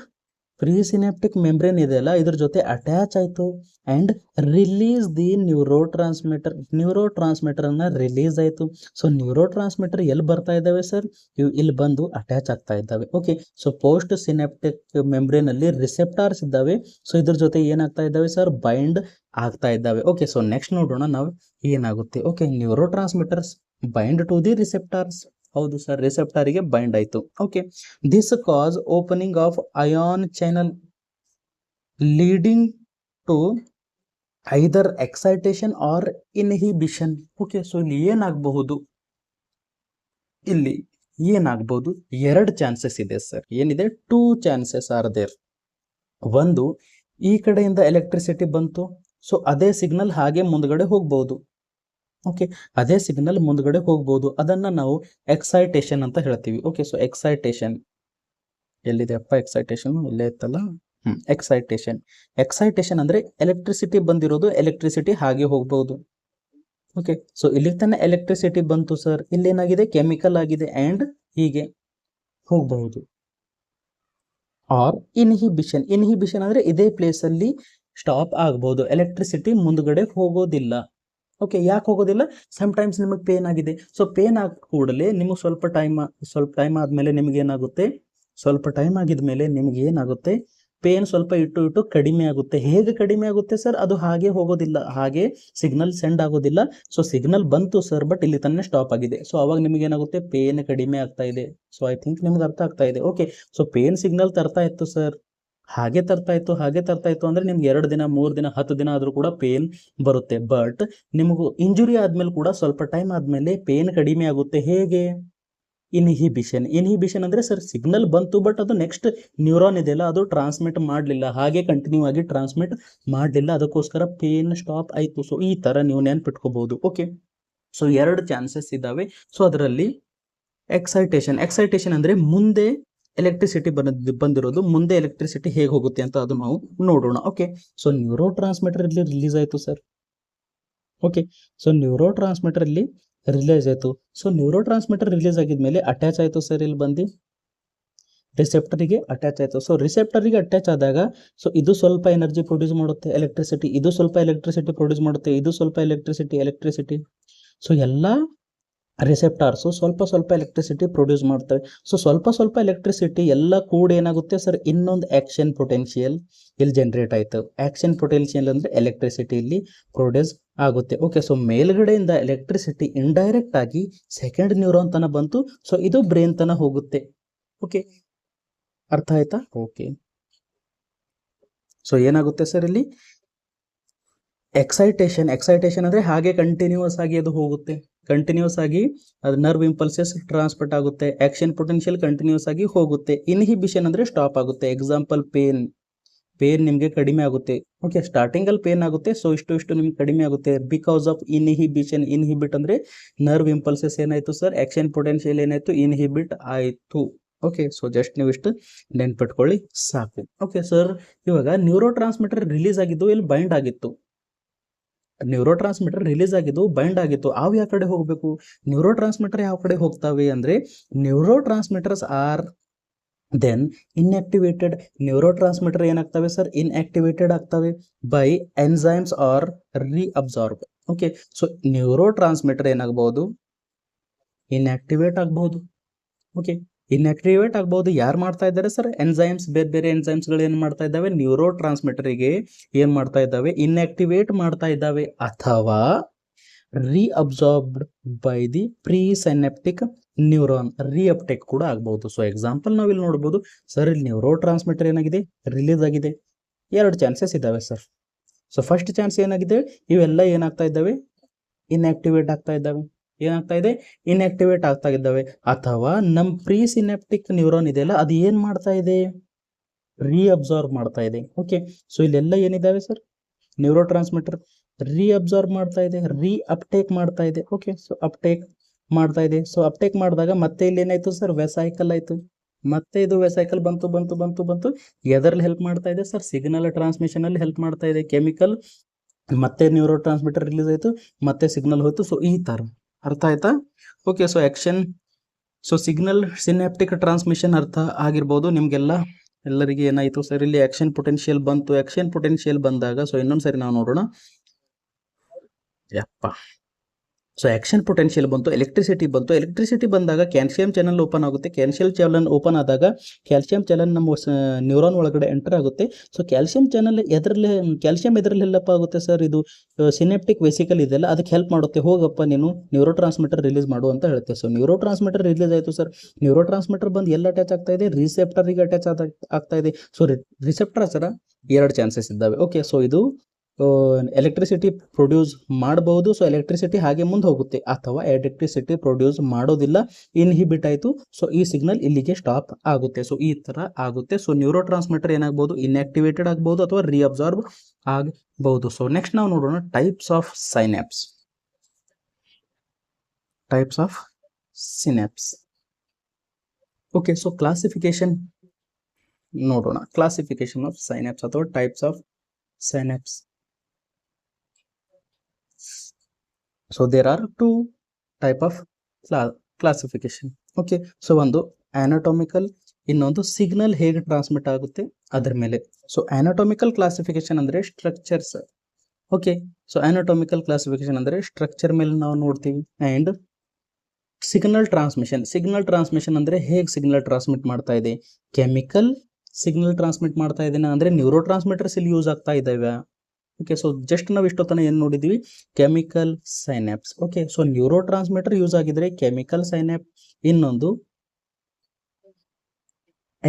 ಪ್ರೀ ಸಿನಾಪ್ಟಿಕ್ ಮೆಂಬ್ರೇನ್ ಇದೆಯಲ್ಲ ಇದ್ರ ಜೊತೆ ಅಟ್ಯಾಚ್ ಆಯ್ತು and release the neuro transmitter ಅನ್ನ ರಿಲೀಸ್ ಆಯ್ತು. ಸೊ ನ್ಯೂರೋ ಟ್ರಾನ್ಸ್ಮಿಟರ್ ಎಲ್ಲಿ ಬರ್ತಾ ಇದ್ದಾವೆ ಸರ್, ಇವು ಇಲ್ಲಿ ಬಂದು ಅಟ್ಯಾಚ್ ಆಗ್ತಾ ಇದ್ದಾವೆ. Okay, so post synaptic membrane ಅಲ್ಲಿ ರಿಸೆಪ್ಟಾರ್ಸ್ ಇದ್ದಾವೆ. ಸೊ ಇದ್ರ ಜೊತೆ ಏನಾಗ್ತಾ ಇದ್ದಾವೆ ಸರ್, ಬೈಂಡ್ ಆಗ್ತಾ ಇದ್ದಾವೆ. ಓಕೆ, ಸೊ ನೆಕ್ಸ್ಟ್ ನೋಡೋಣ ನಾವು ಏನಾಗುತ್ತೆ. Okay, neurotransmitters bind to the receptors. ಹೌದು ಸರ್, ರಿಸೆಪ್ಟಾರಿಗೆ ಬೈಂಡ್ ಆಯ್ತು. Okay, this cause opening of ion channel leading to either excitation or inhibition. Okay, so ಇಲ್ಲಿ ಏನಾಗಬಹುದು, ಎರಡು ಚಾನ್ಸಸ್ ಇದೆ ಸರ್. ಏನಿದೆ, 2 ಚಾನ್ಸಸ್ ಆರ್ ದೇರ್. ಒಂದು, ಈ ಕಡೆಯಿಂದ ಎಲೆಕ್ಟ್ರಿಸಿಟಿ ಬಂತು, ಸೊ ಅದೇ ಸಿಗ್ನಲ್ ಹಾಗೆ ಮುಂದ್ಗಡೆ ಹೋಗ್ಬಹುದು. ಓಕೆ, ಅದೇ ಸಿಗ್ನಲ್ ಮುಂದ್ಗಡೆ ಹೋಗ್ಬೋದು, ಅದನ್ನ ನಾವು ಎಕ್ಸೈಟೇಷನ್ ಅಂತ ಹೇಳ್ತೀವಿ. ಓಕೆ, ಸೊ ಎಕ್ಸೈಟೇಷನ್ ಎಲ್ಲಿದೆ ಅಪ್ಪ, ಎಕ್ಸೈಟೇಷನ್ ಇಲ್ಲೇ ಇತ್ತಲ್ಲ. ಎಕ್ಸೈಟೇಷನ್ ಅಂದ್ರೆ ಎಲೆಕ್ಟ್ರಿಸಿಟಿ ಬಂದಿರೋದು, ಎಲೆಕ್ಟ್ರಿಸಿಟಿ ಹಾಗೆ ಹೋಗ್ಬಹುದು. ಓಕೆ, ಸೊ ಇಲ್ಲಿ ತನ ಎಲೆಕ್ಟ್ರಿಸಿಟಿ ಬಂತು ಸರ್, ಇಲ್ಲೇನಾಗಿದೆ, ಕೆಮಿಕಲ್ ಆಗಿದೆ ಅಂಡ್ ಹೀಗೆ ಹೋಗಬಹುದು. ಆರ್ ಇನ್ಹಿಬಿಷನ್ ಅಂದ್ರೆ ಇದೇ ಪ್ಲೇಸ್ ಅಲ್ಲಿ ಸ್ಟಾಪ್ ಆಗಬಹುದು, ಎಲೆಕ್ಟ್ರಿಸಿಟಿ ಮುಂದ್ಗಡೆ ಹೋಗೋದಿಲ್ಲ. ಓಕೆ, ಯಾಕೆ ಹೋಗೋದಿಲ್ಲ, ಸಮ್ಟೈಮ್ಸ್ ನಿಮಗೆ ಪೇನ್ ಆಗಿದೆ. ಸೊ ಪೇನ್ ಆದ ಕೂಡಲೇ ನಿಮಗೆ ಸ್ವಲ್ಪ ಟೈಮ್ ಆದ್ಮೇಲೆ ನಿಮ್ಗೆ ಏನಾಗುತ್ತೆ, ಪೇನ್ ಸ್ವಲ್ಪ ಇಟ್ಟು ಕಡಿಮೆ ಆಗುತ್ತೆ. ಹೇಗೆ ಕಡಿಮೆ ಆಗುತ್ತೆ ಸರ್, ಅದು ಹಾಗೆ ಹೋಗೋದಿಲ್ಲ, ಹಾಗೆ ಸಿಗ್ನಲ್ ಸೆಂಡ್ ಆಗೋದಿಲ್ಲ. ಸೊ ಸಿಗ್ನಲ್ ಬಂತು ಸರ್, ಬಟ್ ಇಲ್ಲಿ ತನ್ನೇ ಸ್ಟಾಪ್ ಆಗಿದೆ. ಸೊ ಅವಾಗ ನಿಮ್ಗೆ ಏನಾಗುತ್ತೆ, ಪೇನ್ ಕಡಿಮೆ ಆಗ್ತಾ ಇದೆ. ಸೊ ಐ ಥಿಂಕ್ ನಿಮ್ಗೆ ಅರ್ಥ ಆಗ್ತಾ ಇದೆ. ಓಕೆ, ಸೊ ಪೇನ್ ಸಿಗ್ನಲ್ ತರ್ತಾ ಇತ್ತು ಸರ್, ಹಾಗೆ ತರ್ತಾ ಇತ್ತು ಅಂದ್ರೆ ನಿಮ್ಗೆ 2 ದಿನ 3 ದಿನ 10 ದಿನ ಆದ್ರೂ ಕೂಡ ಪೇನ್ ಬರುತ್ತೆ. ಬಟ್ ನಿಮಗೂ ಇಂಜುರಿ ಆದ್ಮೇಲೆ ಕೂಡ ಸ್ವಲ್ಪ ಟೈಮ್ ಆದ್ಮೇಲೆ ಪೇನ್ ಕಡಿಮೆ ಆಗುತ್ತೆ. ಹೇಗೆ, ಇನ್ಹಿಬಿಷನ್ ಅಂದ್ರೆ ಸರ್, ಸಿಗ್ನಲ್ ಬಂತು ಬಟ್ ಅದು ನೆಕ್ಸ್ಟ್ ನ್ಯೂರಾನ್ ಇದೆಯಲ್ಲ ಅದು ಟ್ರಾನ್ಸ್ಮಿಟ್ ಮಾಡಲಿಲ್ಲ, ಹಾಗೆ ಕಂಟಿನ್ಯೂ ಆಗಿ ಟ್ರಾನ್ಸ್ಮಿಟ್ ಮಾಡಲಿಲ್ಲ, ಅದಕ್ಕೋಸ್ಕರ ಪೇನ್ ಸ್ಟಾಪ್ ಆಯ್ತು. ಸೊ ಈ ತರ ನೀವು ನೆನ್ಪಿಟ್ಕೋಬಹುದು. ಓಕೆ, ಸೊ 2 ಚಾನ್ಸಸ್ ಇದಾವೆ. ಸೊ ಅದರಲ್ಲಿ ಎಕ್ಸೈಟೇಷನ್ ಅಂದ್ರೆ ಮುಂದೆ ಎಲೆಕ್ಟ್ರಿಸಿಟಿ ಬಂದಿರೋದು, ಮುಂದೆ ಎಲೆಕ್ಟ್ರಿಸಿಟಿ ಹೇಗೆ ಹೋಗುತ್ತೆ ಅಂತ ಅದು ನಾವು ನೋಡೋಣ. ಓಕೆ, ಸೊ ನ್ಯೂರೋ ಟ್ರಾನ್ಸ್ಮಿಟರ್ ಇಲ್ಲಿ ರಿಲೀಸ್ ಆಯ್ತು sir. Okay, so neurotransmitter ಇಲ್ಲಿ ರಿಲೀಸ್ ಆಯ್ತು. ಸೊ ನ್ಯೂರೋ ಟ್ರಾನ್ಸ್ಮಿಟರ್ ರಿಲೀಸ್ ಆಗಿದ್ಮೇಲೆ ಅಟ್ಯಾಚ್ ಆಯ್ತು ಸರ್, ಇಲ್ಲಿ ಬಂದು ರಿಸೆಪ್ಟರಿಗೆ ಅಟ್ಯಾಚ್ ಆಯ್ತು. ಸೊ ರಿಸೆಪ್ಟರಿಗೆ ಅಟ್ಯಾಚ್ ಆದಾಗ, ಸೊ ಇದು ಸ್ವಲ್ಪ ಎನರ್ಜಿ ಪ್ರೊಡ್ಯೂಸ್ ಮಾಡುತ್ತೆ, ಎಲೆಕ್ಟ್ರಿಸಿಟಿ, ಇದು ಸ್ವಲ್ಪ ಎಲೆಕ್ಟ್ರಿಸಿಟಿ ಪ್ರೊಡ್ಯೂಸ್ ಮಾಡುತ್ತೆ, ಇದು ಸ್ವಲ್ಪ ಎಲೆಕ್ಟ್ರಿಸಿಟಿ. ಸೊ ಎಲ್ಲ ರಿಸೆಪ್ಟಾರ್ಸು ಸ್ವಲ್ಪ ಎಲೆಕ್ಟ್ರಿಸಿಟಿ ಪ್ರೊಡ್ಯೂಸ್ ಮಾಡ್ತವೆ. ಸೊ ಸ್ವಲ್ಪ ಎಲೆಕ್ಟ್ರಿಸಿಟಿ ಎಲ್ಲ ಕೂಡ ಏನಾಗುತ್ತೆ ಸರ್, ಇನ್ನೊಂದು ಆಕ್ಷನ್ ಪೊಟೆನ್ಷಿಯಲ್ ಇಲ್ಲಿ ಜನರೇಟ್ ಆಯ್ತು. ಆಕ್ಷನ್ ಪೊಟೆನ್ಷಿಯಲ್ ಅಂದ್ರೆ ಎಲೆಕ್ಟ್ರಿಸಿಟಿ ಇಲ್ಲಿ ಪ್ರೊಡ್ಯೂಸ್ ಆಗುತ್ತೆ. ಓಕೆ, ಸೊ ಮೇಲ್ಗಡೆಯಿಂದ ಎಲೆಕ್ಟ್ರಿಸಿಟಿ ಇಂಡೈರೆಕ್ಟ್ ಆಗಿ ಸೆಕೆಂಡ್ ನ್ಯೂರಾನ್ ತನ ಬಂತು. ಸೊ ಇದು ಬ್ರೈನ್ ತನ ಹೋಗುತ್ತೆ. ಓಕೆ, ಅರ್ಥ ಆಯ್ತಾ? ಓಕೆ, ಸೊ ಏನಾಗುತ್ತೆ ಸರ್ ಇಲ್ಲಿ ಎಕ್ಸೈಟೇಷನ್ ಅಂದ್ರೆ ಹಾಗೆ ಕಂಟಿನ್ಯೂಸ್ ಆಗಿ ಅದು ಹೋಗುತ್ತೆ, ಕಂಟಿನ್ಯೂಸ್ ಆಗಿ ಅದು ನರ್ವ್ ಇಂಪಲ್ಸಸ್ ಟ್ರಾನ್ಸ್ಮಿಟ್ ಆಗುತ್ತೆ. ಆಕ್ಷನ್ ಪೊಟೆನ್ಷಿಯಲ್ ಕಂಟಿನ್ಯೂಸ್ ಆಗಿ ಹೋಗುತ್ತೆ. ಇನ್ಹಿಬಿಷನ್ ಅಂದ್ರೆ ಸ್ಟಾಪ್ ಆಗುತ್ತೆ. ಎಕ್ಸಾಂಪಲ್ ಪೇನ್ ನಿಮಗೆ ಕಡಿಮೆ ಆಗುತ್ತೆ. ಓಕೆ, ಸ್ಟಾರ್ಟಿಂಗ್ ಅಲ್ಲಿ ಪೇನ್ ಆಗುತ್ತೆ, ಸೊ ಇಷ್ಟು ನಿಮ್ಗೆ ಕಡಿಮೆ ಆಗುತ್ತೆ ಬಿಕಾಸ್ ಆಫ್ ಇನ್ಹಿಬಿಷನ್. ಇನ್ಹಿಬಿಟ್ ಅಂದ್ರೆ ನರ್ವ್ ಇಂಪಲ್ಸಸ್ ಏನಾಯ್ತು ಸರ್, ಆಕ್ಷನ್ ಪೊಟೆನ್ಷಿಯಲ್ ಏನಾಯ್ತು, ಇನ್ಹಿಬಿಟ್ ಆಯ್ತು. ಓಕೆ, ಸೊ ಜಸ್ಟ್ ನೀವು ಇಷ್ಟು ನೆನ್ಪಿಟ್ಕೊಳ್ಳಿ ಸಾಕು. ಓಕೆ ಸರ್, ಇವಾಗ ನ್ಯೂರೋ ಟ್ರಾನ್ಸ್ಮಿಟರ್ ರಿಲೀಸ್ ಆಗಿದ್ದು, ಇಲ್ಲಿ ಬೈಂಡ್ ಆಗಿತ್ತು. ಬೈಂಡ್ ಆಗಿತ್ತು. ಅವು ಯಾವ ಕಡೆ ಹೋಗಬೇಕು, ನ್ಯೂರೋ ಟ್ರಾನ್ಸ್ಮಿಟರ್ ಯಾವ ಕಡೆ ಹೋಗ್ತಾವೆ ಅಂದ್ರೆ, neurotransmitters are then inactivated. Neurotransmitter ಏನಾಗ್ತವೆ ಸರ್, ಇನ್ಆಕ್ಟಿವೇಟೆಡ್ ಆಗ್ತವೆ by enzymes or reabsorb. Okay, so neurotransmitter ಏನಾಗಬಹುದು, ಇನ್ಆಕ್ಟಿವೇಟ್ ಆಗಬಹುದು. ಓಕೆ, ಇನ್ಆಕ್ಟಿವೇಟ್ ಆಗಬಹುದು. ಯಾರು ಮಾಡ್ತಾ ಇದ್ದಾರೆ ಸರ್, ಎನ್ಸೈಮ್ಸ್, ಬೇರೆ ಎನ್ಸೈಮ್ಸ್ ಗಳು ಏನ್ ಮಾಡ್ತಾ ಇದ್ದಾವೆ, ನ್ಯೂರೋ ಟ್ರಾನ್ಸ್ಮಿಟರಿಗೆ ಏನ್ ಮಾಡ್ತಾ ಇದ್ದಾವೆ, ಇನ್ಆಕ್ಟಿವೇಟ್ ಮಾಡ್ತಾ ಇದ್ದಾವೆ, ಅಥವಾ reabsorbed by the pre synaptic neuron, reuptake ಕೂಡ ಆಗಬಹುದು. ಸೊ ಎಕ್ಸಾಂಪಲ್ ನಾವು ಇಲ್ಲಿ ನೋಡಬಹುದು ಸರ್, ಇಲ್ಲಿ ನ್ಯೂರೋ ಟ್ರಾನ್ಸ್ಮಿಟರ್ ಏನಾಗಿದೆ, ರಿಲೀಸ್ ಆಗಿದೆ. 2 ಚಾನ್ಸಸ್ ಇದಾವೆ ಸರ್. ಸೊ ಫಸ್ಟ್ ಚಾನ್ಸ್ ಏನಾಗಿದೆ, ಇವೆಲ್ಲ ಏನಾಗ್ತಾ ಇದ್ದಾವೆ, ಇನ್ಆಕ್ಟಿವೇಟ್ ಆಗ್ತಾ ಇದ್ದಾವೆ. ಏನಾಗ್ತಾ ಇದೆ, ಇನ್ಆಕ್ಟಿವೇಟ್ ಆಗ್ತಾ ಇದ್ದಾವೆ. ಅಥವಾ ನಮ್ಮ ಪ್ರೀ ಸಿನಾಪ್ಟಿಕ್ ನ್ಯೂರಾನ್ ಇದೆಯಲ್ಲ ಅದು ಏನ್ ಮಾಡ್ತಾ ಇದೆ, ರೀಅಬ್ಸಾರ್ಬ್ ಮಾಡ್ತಾ ಇದೆ. ಓಕೆ, ಸೊ ಇಲ್ಲೆಲ್ಲ ಏನಿದಾವೆ ಸರ್, ನ್ಯೂರೋ ಟ್ರಾನ್ಸ್ಮಿಟರ್ ರೀಅಬ್ಸಾರ್ಬ್ ಮಾಡ್ತಾ ಇದೆ, ಅಪ್ಟೇಕ್ ಮಾಡ್ತಾ ಇದೆ. ಓಕೆ, ಸೊ ಅಪ್ಟೇಕ್ ಮಾಡ್ತಾ ಇದೆ. ಸೊ ಅಪ್ಟೇಕ್ ಮಾಡಿದಾಗ ಮತ್ತೆ ಇಲ್ಲಿ ಏನಾಯ್ತು ಸರ್, ವೆಸೈಕಲ್ ಆಯ್ತು. ಮತ್ತೆ ಇದು ವೆಸೈಕಲ್ ಬಂತು ಬಂತು ಬಂತು ಬಂತು ಎದರಲ್ಲಿ ಹೆಲ್ಪ್ ಮಾಡ್ತಾ ಇದೆ ಸರ್, ಸಿಗ್ನಲ್ ಟ್ರಾನ್ಸ್ಮಿಷನ್ ಅಲ್ಲಿ ಹೆಲ್ಪ್ ಮಾಡ್ತಾ ಇದೆ. ಕೆಮಿಕಲ್ ಮತ್ತೆ ನ್ಯೂರೋ ಟ್ರಾನ್ಸ್ಮಿಟರ್ ರಿಲೀಸ್ ಆಯ್ತು, ಮತ್ತೆ ಸಿಗ್ನಲ್ ಹೋಯ್ತು. ಸೊ ಈ ತರ ಅರ್ಥ ಆಯ್ತಾ. Okay, so action, so signal synaptic transmission ಅರ್ಥ ಆಗಿರ್ಬೋದು ನಿಮ್ಗೆಲ್ಲ. ಎಲ್ಲರಿಗೆ ಏನಾಯ್ತು ಸರ್, ಇಲ್ಲಿ ಆಕ್ಷನ್ ಪೊಟೆನ್ಷಿಯಲ್ ಬಂತು. ಆಕ್ಷನ್ ಪೊಟೆನ್ಷಿಯಲ್ ಬಂದಾಗ ಸೊ ಇನ್ನೊಂದ್ಸರಿ ನಾವು ನೋಡೋಣ. ಯಪ್ಪ, ಸೊ ಆಕ್ಷನ್ ಪೊಟೆನ್ಷಿಯಲ್ ಬಂತು, ಎಲೆಕ್ಟ್ರಿಸಿಟಿ ಬಂತು. ಎಲೆಕ್ಟ್ರಿಸಿಟಿ ಬಂದಾಗ ಕ್ಯಾಲ್ಸಿಯಂ ಚಾನಲ್ ಓಪನ್ ಆಗುತ್ತೆ. ಕ್ಯಾಲ್ಸಿಯಂ ಚಾನಲ್ ಓಪನ್ ಆದಾಗ ಕ್ಯಾಲ್ಸಿಯಂ ಚಾನಲ್ ನಮ್ಮ ನ್ಯೂರಾನ್ ಒಳಗಡೆ ಎಂಟರ್ ಆಗುತ್ತೆ. ಸೊ ಕ್ಯಾಲ್ಸಿಯಂ ಚಾನಲ್ ಕ್ಯಾಲ್ಸಿಯಂ ಎದ್ರಲ್ಲಿ ಹೆಲ್ಪ್ ಆಗುತ್ತೆ ಸರ್, ಇದು ಸಿನಾಪ್ಟಿಕ್ ವೆಸಿಕಲ್ ಇದೆಲ್ಲ ಅದಕ್ಕೆ ಹೆಲ್ಪ್ ಮಾಡುತ್ತೆ. ಹೋಗಪ್ಪ ನೀನು ನ್ಯೂರೋ ಟ್ರಾನ್ಸ್ಮಿಟರ್ ರಿಲೀಸ್ ಮಾಡು ಅಂತ ಹೇಳುತ್ತೆ. ಸೊ ನ್ಯೂರೋ ಟ್ರಾನ್ಸ್ಮಿಟರ್ ರಿಲೀಸ್ ಆಯಿತು ಸರ್. ನ್ಯೂರೋ ಟ್ರಾನ್ಸ್ಮಿಟರ್ ಬಂದು ಎಲ್ಲ ಅಟ್ಯಾಚ್ ಆಗ್ತಾ ಇದೆ, ರಿಸೆಪ್ಟರ್ಗೆ ಅಟ್ಯಾಚ್ ಆಗ್ತಾ ಇದೆ. ಸೊ ರಿಸೆಪ್ಟರ್ ಸರ ಎರಡು ಚಾನ್ಸಸ್ ಇದ್ದಾವೆ. ಓಕೆ, ಸೊ ಇದು ಎಲೆಕ್ಟ್ರಿಸಿಟಿ ಪ್ರೊಡ್ಯೂಸ್ ಮಾಡಬಹುದು. ಸೊ ಎಲೆಕ್ಟ್ರಿಸಿಟಿ ಹಾಗೆ ಮುಂದೆ ಹೋಗುತ್ತೆ, ಅಥವಾ ಎಲೆಕ್ಟ್ರಿಸಿಟಿ ಪ್ರೊಡ್ಯೂಸ್ ಮಾಡೋದಿಲ್ಲ, ಇನ್ಹಿಬಿಟ್ ಆಯಿತು. ಸೊ ಈ ಸಿಗ್ನಲ್ ಇಲ್ಲಿಗೆ ಸ್ಟಾಪ್ ಆಗುತ್ತೆ. ಸೊ ಈ ತರ ಆಗುತ್ತೆ. ಸೊ ನ್ಯೂರೋ ಟ್ರಾನ್ಸ್ಮಿಟರ್ ಏನಾಗಬಹುದು, ಇನ್ಆಕ್ಟಿವೇಟೆಡ್ ಆಗಬಹುದು ಅಥವಾ ರೀಅಬ್ಸಾರ್ಬ್ ಆಗಬಹುದು. ಸೊ ನೆಕ್ಸ್ಟ್ ನಾವು ನೋಡೋಣ types of synapse. Types of synapse. Okay, so classification ನೋಡೋಣ. ಕ್ಲಾಸಿಫಿಕೇಶನ್ ಆಫ್ ಸೈನಾಪ್ಸ್ ಅಥವಾ types of synapse. So there are two type of classification. Okay, so ಒಂದು anatomical, ಇನ್ನೊಂದು ಸಿಗ್ನಲ್ ಹೇಗೆ ಟ್ರಾನ್ಸ್ಮಿಟ್ ಆಗುತ್ತೆ ಅದರ ಮೇಲೆ. ಸೊ anatomical classification ಅಂದ್ರೆ structures. Okay, so anatomical classification ಅಂದ್ರೆ ಸ್ಟ್ರಕ್ಚರ್ ಮೇಲೆ ನಾವು ನೋಡ್ತೀವಿ. ಅಂಡ್ ಸಿಗ್ನಲ್ ಟ್ರಾನ್ಸ್ಮಿಷನ್ ಅಂದ್ರೆ ಹೇಗೆ ಸಿಗ್ನಲ್ ಟ್ರಾನ್ಸ್ಮಿಟ್ ಮಾಡ್ತಾ ಇದೆ, ಕೆಮಿಕಲ್ ಸಿಗ್ನಲ್ ಟ್ರಾನ್ಸ್ಮಿಟ್ ಮಾಡ್ತಾ ಇದ್ದೇನೆ ಅಂದ್ರೆ ನ್ಯೂರೋ ಟ್ರಾನ್ಸ್ಮಿಟರ್ಸ್ ಇಲ್ಲಿ ಯೂಸ್ ಆಗ್ತಾ ಇದ್ದಾವೆ. ಓಕೆ, ಸೊ ಜಸ್ಟ್ ನಾವು ಇಷ್ಟೊತ್ತನ ಏನು ನೋಡಿದ್ವಿ, chemical synapse. Okay, so neuro transmitter use ಆಗಿದ್ರೆ ಕೆಮಿಕಲ್ ಸೈನಾಪ್, ಇನ್ನೊಂದು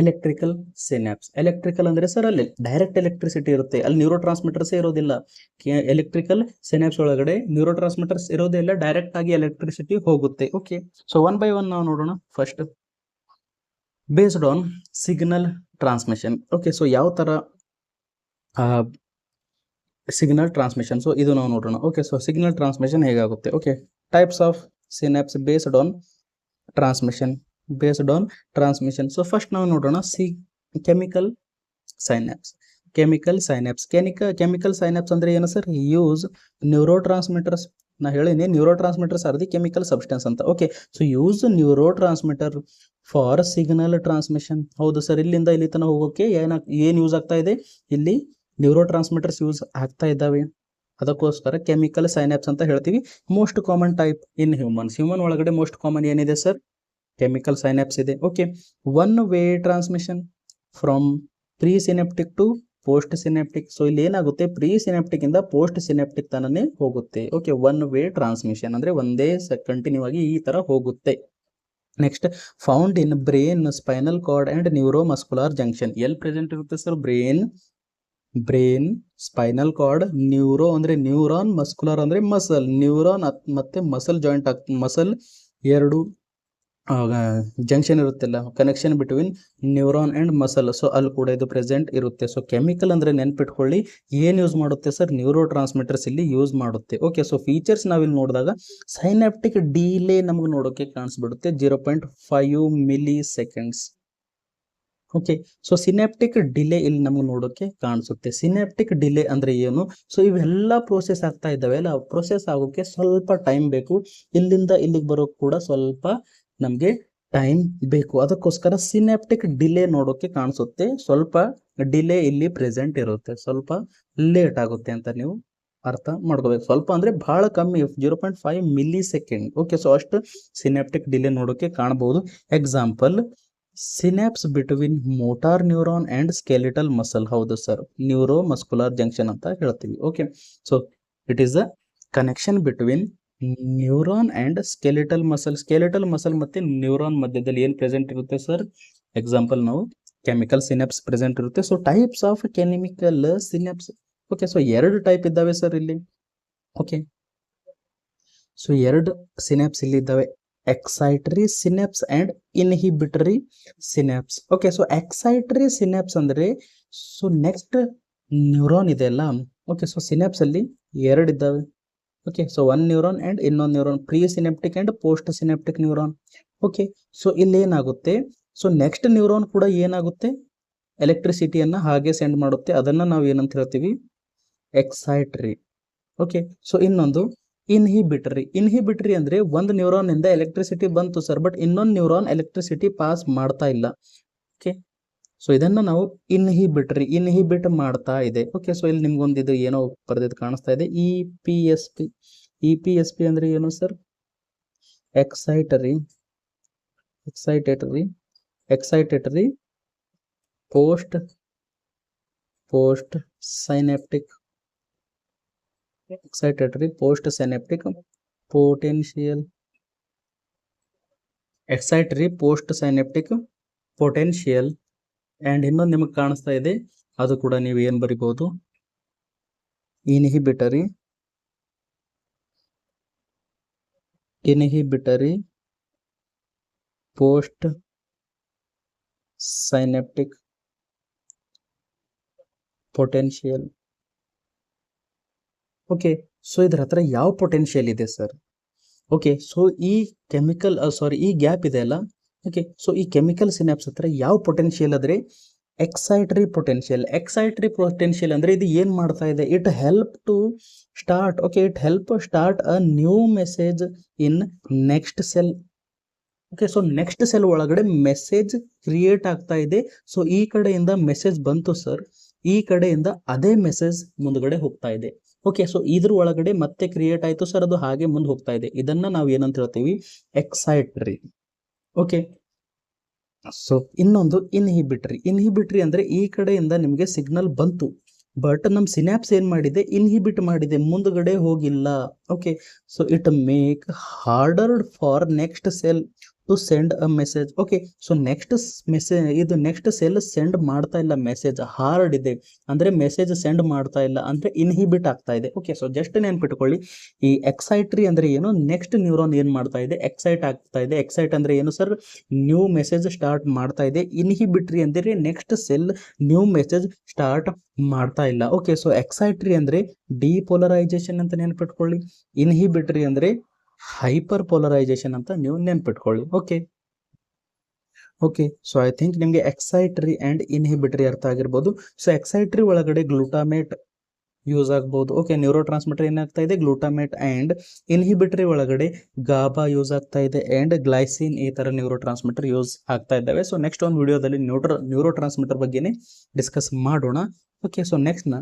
ಎಲೆಕ್ಟ್ರಿಕಲ್ ಸಿನಾಪ್ಸ್. ಎಲೆಕ್ಟ್ರಿಕಲ್ ಅಂದ್ರೆ ಸರ್ ಅಲ್ಲಿ ಡೈರೆಕ್ಟ್ ಎಲೆಕ್ಟ್ರಿಸಿಟಿ ಇರುತ್ತೆ, ಅಲ್ಲಿ ನ್ಯೂರೋ ಟ್ರಾನ್ಸ್ಮಿಟರ್ಸ್ ಇರೋದಿಲ್ಲ. ಎಲೆಕ್ಟ್ರಿಕಲ್ ಸಿನಾಪ್ಸ್ ಒಳಗಡೆ ನ್ಯೂರೋ ಟ್ರಾನ್ಸ್ಮಿಟರ್ಸ್ ಇರೋದೇ ಇಲ್ಲ, ಡೈರೆಕ್ಟ್ ಆಗಿ ಎಲೆಕ್ಟ್ರಿಸಿಟಿ ಹೋಗುತ್ತೆ. Okay, so one by one ನಾವು ನೋಡೋಣ. First based on signal transmission. Okay, so ಯಾವ ತರ ಸಿಗ್ನಲ್ ಟ್ರಾನ್ಸ್ಮಿಷನ್, ಸೊ ಇದು ನಾವು ನೋಡೋಣ. ಓಕೆ, ಸೊ ಸಿಗ್ನಲ್ ಟ್ರಾನ್ಸ್ಮಿಷನ್ ಹೇಗಾಗುತ್ತೆ. Okay, types of synapse based on transmission. So first ನಾವು ನೋಡೋಣ ಕೆಮಿಕಲ್ ಸೈನಾಪ್ಸ್. ಕೆಮಿಕಲ್ ಸೈನಾಪ್ಸ್ ಅಂದ್ರೆ ಏನು ಸರ್, ಯೂಸ್ ನ್ಯೂರೋ ಟ್ರಾನ್ಸ್ಮಿಟರ್ಸ್. ನಾ ಹೇಳಿನಿ neurotransmitters are the chemical substance ಅಂತ. Okay, so use neurotransmitter for signal transmission. ಹೌದು sir, ಇಲ್ಲಿಂದ ಇಲ್ಲಿ ತನಕ ಹೋಗೋಕೆ ಏನ್ ಯೂಸ್ ಆಗ್ತಾ ಇದೆ, ಇಲ್ಲಿ ನ್ಯೂರೋ ಟ್ರಾನ್ಸ್ಮಿಟರ್ಸ್ ಯೂಸ್ ಆಗ್ತಾ ಇದ್ದಾವೆ. ಅದಕ್ಕೋಸ್ಕರ ಕೆಮಿಕಲ್ ಸೈನಾಪ್ಸ್ ಅಂತ ಹೇಳ್ತೀವಿ. Most common type in human ಒಳಗಡೆ ಮೋಸ್ಟ್ ಕಾಮನ್ ಏನಿದೆ ಸರ್, ಕೆಮಿಕಲ್ ಸೈನಾಪ್ಸ್ ಇದೆ. Okay, one way transmission from presynaptic to postsynaptic. So ಇಲ್ಲಿ ಏನಾಗುತ್ತೆ, ಪ್ರೀ ಸಿನಾಪ್ಟಿಕ್ ಇಂದ ಪೋಸ್ಟ್ ಸಿನಾಪ್ಟಿಕ್ ತನನೇ ಹೋಗುತ್ತೆ. ಓಕೆ, ಒನ್ ವೇ ಟ್ರಾನ್ಸ್ಮಿಷನ್ ಅಂದ್ರೆ ಒಂದೇ ಕಂಟಿನ್ಯೂ ಆಗಿ ಈ ತರ ಹೋಗುತ್ತೆ. Next, found in brain, spinal cord and neuro ಮಸ್ಕುಲಾರ್ junction. ಎಲ್ಲಿ ಪ್ರೆಸೆಂಟ್ ಇರುತ್ತೆ sir, brain, spinal cord, neuro ಅಂದ್ರೆ ನ್ಯೂರಾನ್, ಮಸ್ಕುಲರ್ ಅಂದ್ರೆ ಮಸಲ್. ನ್ಯೂರಾನ್ ಮತ್ತೆ ಮಸಲ್ ಜಾಯಿಂಟ್ ಮಸಲ್ ಎರಡು ಜಂಕ್ಷನ್ ಇರುತ್ತಲ್ಲ, connection between neuron and muscle. So ಅಲ್ಲಿ ಕೂಡ ಇದು ಪ್ರೆಸೆಂಟ್ ಇರುತ್ತೆ. ಸೊ ಕೆಮಿಕಲ್ ಅಂದ್ರೆ ನೆನ್ಪಿಟ್ಕೊಳ್ಳಿ, ಏನ್ ಯೂಸ್ ಮಾಡುತ್ತೆ ಸರ್, ನ್ಯೂರೋ ಟ್ರಾನ್ಸ್ಮಿಟರ್ಸ್ ಇಲ್ಲಿ ಯೂಸ್ ಮಾಡುತ್ತೆ. ಓಕೆ, ಸೊ ಫೀಚರ್ಸ್ ನಾವಿಲ್ಲಿ ನೋಡಿದಾಗ ಸೈನಾಪ್ಟಿಕ್ ಡಿಲೇ ನಮ್ಗೆ ನೋಡೋಕೆ ಕಾಣಿಸ್ಬಿಡುತ್ತೆ 0.5 milli seconds. Okay, so synaptic delay ಇಲ್ಲಿ ನಮ್ಗೆ ನೋಡೋಕೆ ಕಾಣಿಸುತ್ತೆ. ಸಿನಾಪ್ಟಿಕ್ ಡಿಲೇ ಅಂದ್ರೆ ಏನು, ಸೊ ಇವೆಲ್ಲ ಪ್ರೋಸೆಸ್ ಆಗ್ತಾ ಇದ್ದಾವೆ ಅಲ್ಲ, ಪ್ರೋಸೆಸ್ ಆಗೋಕೆ ಸ್ವಲ್ಪ ಟೈಮ್ ಬೇಕು. ಇಲ್ಲಿಂದ ಇಲ್ಲಿಗೆ ಬರೋಕೆ ಕೂಡ ಸ್ವಲ್ಪ ನಮಗೆ ಟೈಮ್ ಬೇಕು. ಅದಕ್ಕೋಸ್ಕರ ಸಿನಾಪ್ಟಿಕ್ ಡಿಲೇ ನೋಡೋಕೆ ಕಾಣಿಸುತ್ತೆ. ಸ್ವಲ್ಪ ಡಿಲೇ ಇಲ್ಲಿ ಪ್ರೆಸೆಂಟ್ ಇರುತ್ತೆ, ಸ್ವಲ್ಪ ಲೇಟ್ ಆಗುತ್ತೆ ಅಂತ ನೀವು ಅರ್ಥ ಮಾಡ್ಕೋಬೇಕು. ಸ್ವಲ್ಪ ಅಂದ್ರೆ ಬಹಳ ಕಮ್ಮಿ, 0.5 ಮಿಲಿ ಸೆಕೆಂಡ್. ಓಕೆ, ಸೊ ಅಷ್ಟು ಸಿನಾಪ್ಟಿಕ್ ಡಿಲೇ ನೋಡೋಕೆ ಕಾಣಬಹುದು. Example, synapse between motor neuron and skeletal muscle. ಹೌದು ಸರ್, ನ್ಯೂರೋ ಮಸ್ಕುಲರ್ ಜಂಕ್ಷನ್ ಅಂತ ಹೇಳ್ತೀವಿ. Okay, so it is a connection between neuron and skeletal muscle ಮತ್ತೆ ನ್ಯೂರಾನ್ ಮಧ್ಯದಲ್ಲಿ ಏನ್ ಪ್ರೆಸೆಂಟ್ ಇರುತ್ತೆ ಸರ್, ಎಕ್ಸಾಂಪಲ್ ನಾವು ಕೆಮಿಕಲ್ ಸಿನಾಪ್ಸ್ ಪ್ರೆಸೆಂಟ್ ಇರುತ್ತೆ. So types of chemical synapse. Okay, so ಎರಡು ಟೈಪ್ ಇದ್ದಾವೆ ಸರ್ ಇಲ್ಲಿ. ಓಕೆ, ಸೊ ಎರಡು ಸಿನಾಪ್ಸ್ ಇಲ್ಲಿ ಇದ್ದಾವೆ, ಎಕ್ಸೈಟರಿ synapse and inhibitory synapse. Okay, so excitatory synapse ಅಂದ್ರೆ ಸೊ ನೆಕ್ಸ್ಟ್ ನ್ಯೂರಾನ್ ಇದೆ ಅಲ್ಲ. ಓಕೆ, ಸೊ ಸಿನಾಪ್ಸ್ ಅಲ್ಲಿ ಎರಡು ಇದ್ದಾವೆ. Okay, so one neuron and ಇನ್ನೊಂದು neuron, presynaptic and post synaptic neuron. Okay, so ಇಲ್ಲಿ ಏನಾಗುತ್ತೆ, ಸೊ ನೆಕ್ಸ್ಟ್ ನ್ಯೂರಾನ್ ಕೂಡ ಏನಾಗುತ್ತೆ, ಎಲೆಕ್ಟ್ರಿಸಿಟಿಯನ್ನ ಹಾಗೆ ಸೆಂಡ್ ಮಾಡುತ್ತೆ. ಅದನ್ನ ನಾವು ಏನಂತ ಹೇಳ್ತೀವಿ, ಎಕ್ಸೈಟರಿ. ಓಕೆ, ಸೊ ಇನ್ನೊಂದು ಇನ್ಹಿಬಿಟರಿ. ಇನ್ಹಿಬಿಟರಿ ಅಂದ್ರೆ ಒಂದು ನ್ಯೂರಾನ್ ಇಂದ ಎಲೆಕ್ಟ್ರಿಸಿಟಿ ಬಂತು ಸರ್, ಬಟ್ ಇನ್ನೊಂದು ನ್ಯೂರಾನ್ ಎಲೆಕ್ಟ್ರಿಸಿಟಿ ಪಾಸ್ ಮಾಡ್ತಾ ಇಲ್ಲ. ಓಕೆ, ಸೊ ಇದನ್ನ ನಾವು ಇನ್ಹಿಬಿಟರಿ, ಇನ್ಹಿಬಿಟ್ ಮಾಡ್ತಾ ಇದೆ. ಓಕೆ, ಸೊ ಇಲ್ಲಿ ನಿಮ್ಗೊಂದು ಇದು ಏನೋ ಬರ್ದಿದ್ದು ಕಾಣಿಸ್ತಾ ಇದೆ, EPSP. EPSP ಅಂದ್ರೆ ಏನು sir, excitatory postsynaptic, excitatory postsynaptic potential, excitatory postsynaptic potential. And ಇನ್ನೊಂದು ನಿಮಗೆ ಕಾಣಿಸ್ತಾ ಇದೆ, ಅದು ಕೂಡ ನೀವು ಏನ್ ಬರಿಬಹುದು, inhibitory postsynaptic potential. Okay, so ಇದ್ರ ಹತ್ರ ಯಾವ ಪೊಟೆನ್ಶಿಯಲ್ ಇದೆ ಸರ್. ಓಕೆ, ಸೊ ಈ ಕೆಮಿಕಲ್ ಈ ಗ್ಯಾಪ್ ಇದೆ ಅಲ್ಲ. ಓಕೆ, ಸೊ ಈ ಕೆಮಿಕಲ್ ಸಿನಾಪ್ಸ್ ಹತ್ರ ಯಾವ ಪೊಟೆನ್ಶಿಯಲ್ ಅಂದ್ರೆ ಎಕ್ಸೈಟರಿ ಪೊಟೆನ್ಶಿಯಲ್. ಎಕ್ಸೈಟರಿ ಪೊಟೆನ್ಶಿಯಲ್ ಅಂದ್ರೆ ಇದು ಏನ್ ಮಾಡ್ತಾ ಇದೆ, it help to start, okay, it help start a new message in next cell. Okay, so next cell ಒಳಗಡೆ ಮೆಸೇಜ್ ಕ್ರಿಯೇಟ್ ಆಗ್ತಾ ಇದೆ. ಸೊ ಈ ಕಡೆಯಿಂದ ಮೆಸೇಜ್ ಬಂತು ಸರ್, ಈ ಕಡೆಯಿಂದ ಅದೇ ಮೆಸೇಜ್ ಮುಂದ್ಗಡೆ ಹೋಗ್ತಾ ಇದೆ. ಓಕೆ, ಸೊ ಇದ್ರ ಒಳಗಡೆ ಮತ್ತೆ ಕ್ರಿಯೇಟ್ ಆಯ್ತು ಸರ್, ಅದು ಹಾಗೆ ಮುಂದೆ ಹೋಗ್ತಾ ಇದೆ. ಇದನ್ನ ನಾವು ಏನಂತ ಹೇಳ್ತೀವಿ, ಎಕ್ಸೈಟರಿ. ಓಕೆ, ಸೊ ಇನ್ನೊಂದು ಇನ್ಹಿಬಿಟರಿ. ಇನ್ಹಿಬಿಟರಿ ಅಂದ್ರೆ ಈ ಕಡೆಯಿಂದ ನಿಮಗೆ ಸಿಗ್ನಲ್ ಬಂತು, ಬಟ್ ನಮ್ ಸಿನಾಪ್ಸ್ ಏನ್ ಮಾಡಿದೆ, ಇನ್ಹಿಬಿಟ್ ಮಾಡಿದೆ, ಮುಂದ್ಗಡೆ ಹೋಗಿಲ್ಲ. Okay, so it make harder for next cell to send a message. Okay, so next cell send ಮಾಡ್ತಾ ಇಲ್ಲ ಮೆಸೇಜ್, ಹಾರ್ಡ್ ಇದೆ ಅಂದ್ರೆ ಮೆಸೇಜ್ ಸೆಂಡ್ ಮಾಡ್ತಾ ಇಲ್ಲ ಅಂದ್ರೆ ಇನ್ಹಿಬಿಟ್ ಆಗ್ತಾ ಇದೆ. ಓಕೆ, ಸೊ ಜಸ್ಟ್ ನೆನ್ಪಿಟ್ಕೊಳ್ಳಿ, ಈ ಎಕ್ಸೈಟರಿ ಅಂದ್ರೆ ಏನು, ನೆಕ್ಸ್ಟ್ ನ್ಯೂರಾನ್ ಏನ್ ಮಾಡ್ತಾ ಇದೆ, ಎಕ್ಸೈಟ್ ಆಗ್ತಾ ಇದೆ. ಎಕ್ಸೈಟ್ ಅಂದ್ರೆ ಏನು ಸರ್, ನ್ಯೂ ಮೆಸೇಜ್ ಸ್ಟಾರ್ಟ್ ಮಾಡ್ತಾ ಇದೆ. ಇನ್ಹಿಬಿಟರಿ ಅಂದ್ರೆ next cell new message start ಮಾಡ್ತಾ ಇಲ್ಲ. ಓಕೆ, ಸೊ ಎಕ್ಸೈಟರಿ ಅಂದ್ರೆ ಡಿಪೋಲರೈಸೇಷನ್ ಅಂತ ನೆನ್ಪಿಟ್ಕೊಳ್ಳಿ, ಇನ್ಹಿಬಿಟರಿ ಅಂದ್ರೆ ಹೈಪರ್ ಪೋಲರೈಸೇಷನ್ ಅಂತ ನೀವು ನೆನ್ಪಿಟ್ಕೊಳ್ಳಿ. ಓಕೆ, ಸೊ ಐ ಥಿಂಕ್ ನಿಮಗೆ ಎಕ್ಸೈಟರಿ ಅಂಡ್ ಇನ್ಹಿಬಿಟರಿ ಅರ್ಥ ಆಗಿರ್ಬೋದು. ಸೊ ಎಕ್ಸೈಟರಿ ಒಳಗಡೆ ಗ್ಲೂಟಾಮೇಟ್ ಯೂಸ್ ಆಗ್ಬಹುದು. ಓಕೆ, ನ್ಯೂರೋ ಟ್ರಾನ್ಸ್ಮಿಟರ್ ಏನಾಗ್ತಾ ಇದೆ, ಗ್ಲೂಟಾಮೇಟ್. ಅಂಡ್ ಇನ್ಹಿಬಿಟರಿ ಒಳಗಡೆ ಗಾಬಾ ಯೂಸ್ ಆಗ್ತಾ ಇದೆ ಅಂಡ್ ಗ್ಲೈಸಿನ್, ಈ ತರ ನ್ಯೂರೋ ಟ್ರಾನ್ಸ್ಮಿಟರ್ ಯೂಸ್ ಆಗ್ತಾ ಇದ್ದಾವೆ. ಸೊ ನೆಕ್ಸ್ಟ್ ಒಂದು ವಿಡಿಯೋದಲ್ಲಿ ನ್ಯೂರೋ ಟ್ರಾನ್ಸ್ಮಿಟರ್ ಬಗ್ಗೆನೇ ಡಿಸ್ಕಸ್ ಮಾಡೋಣ. Okay, so next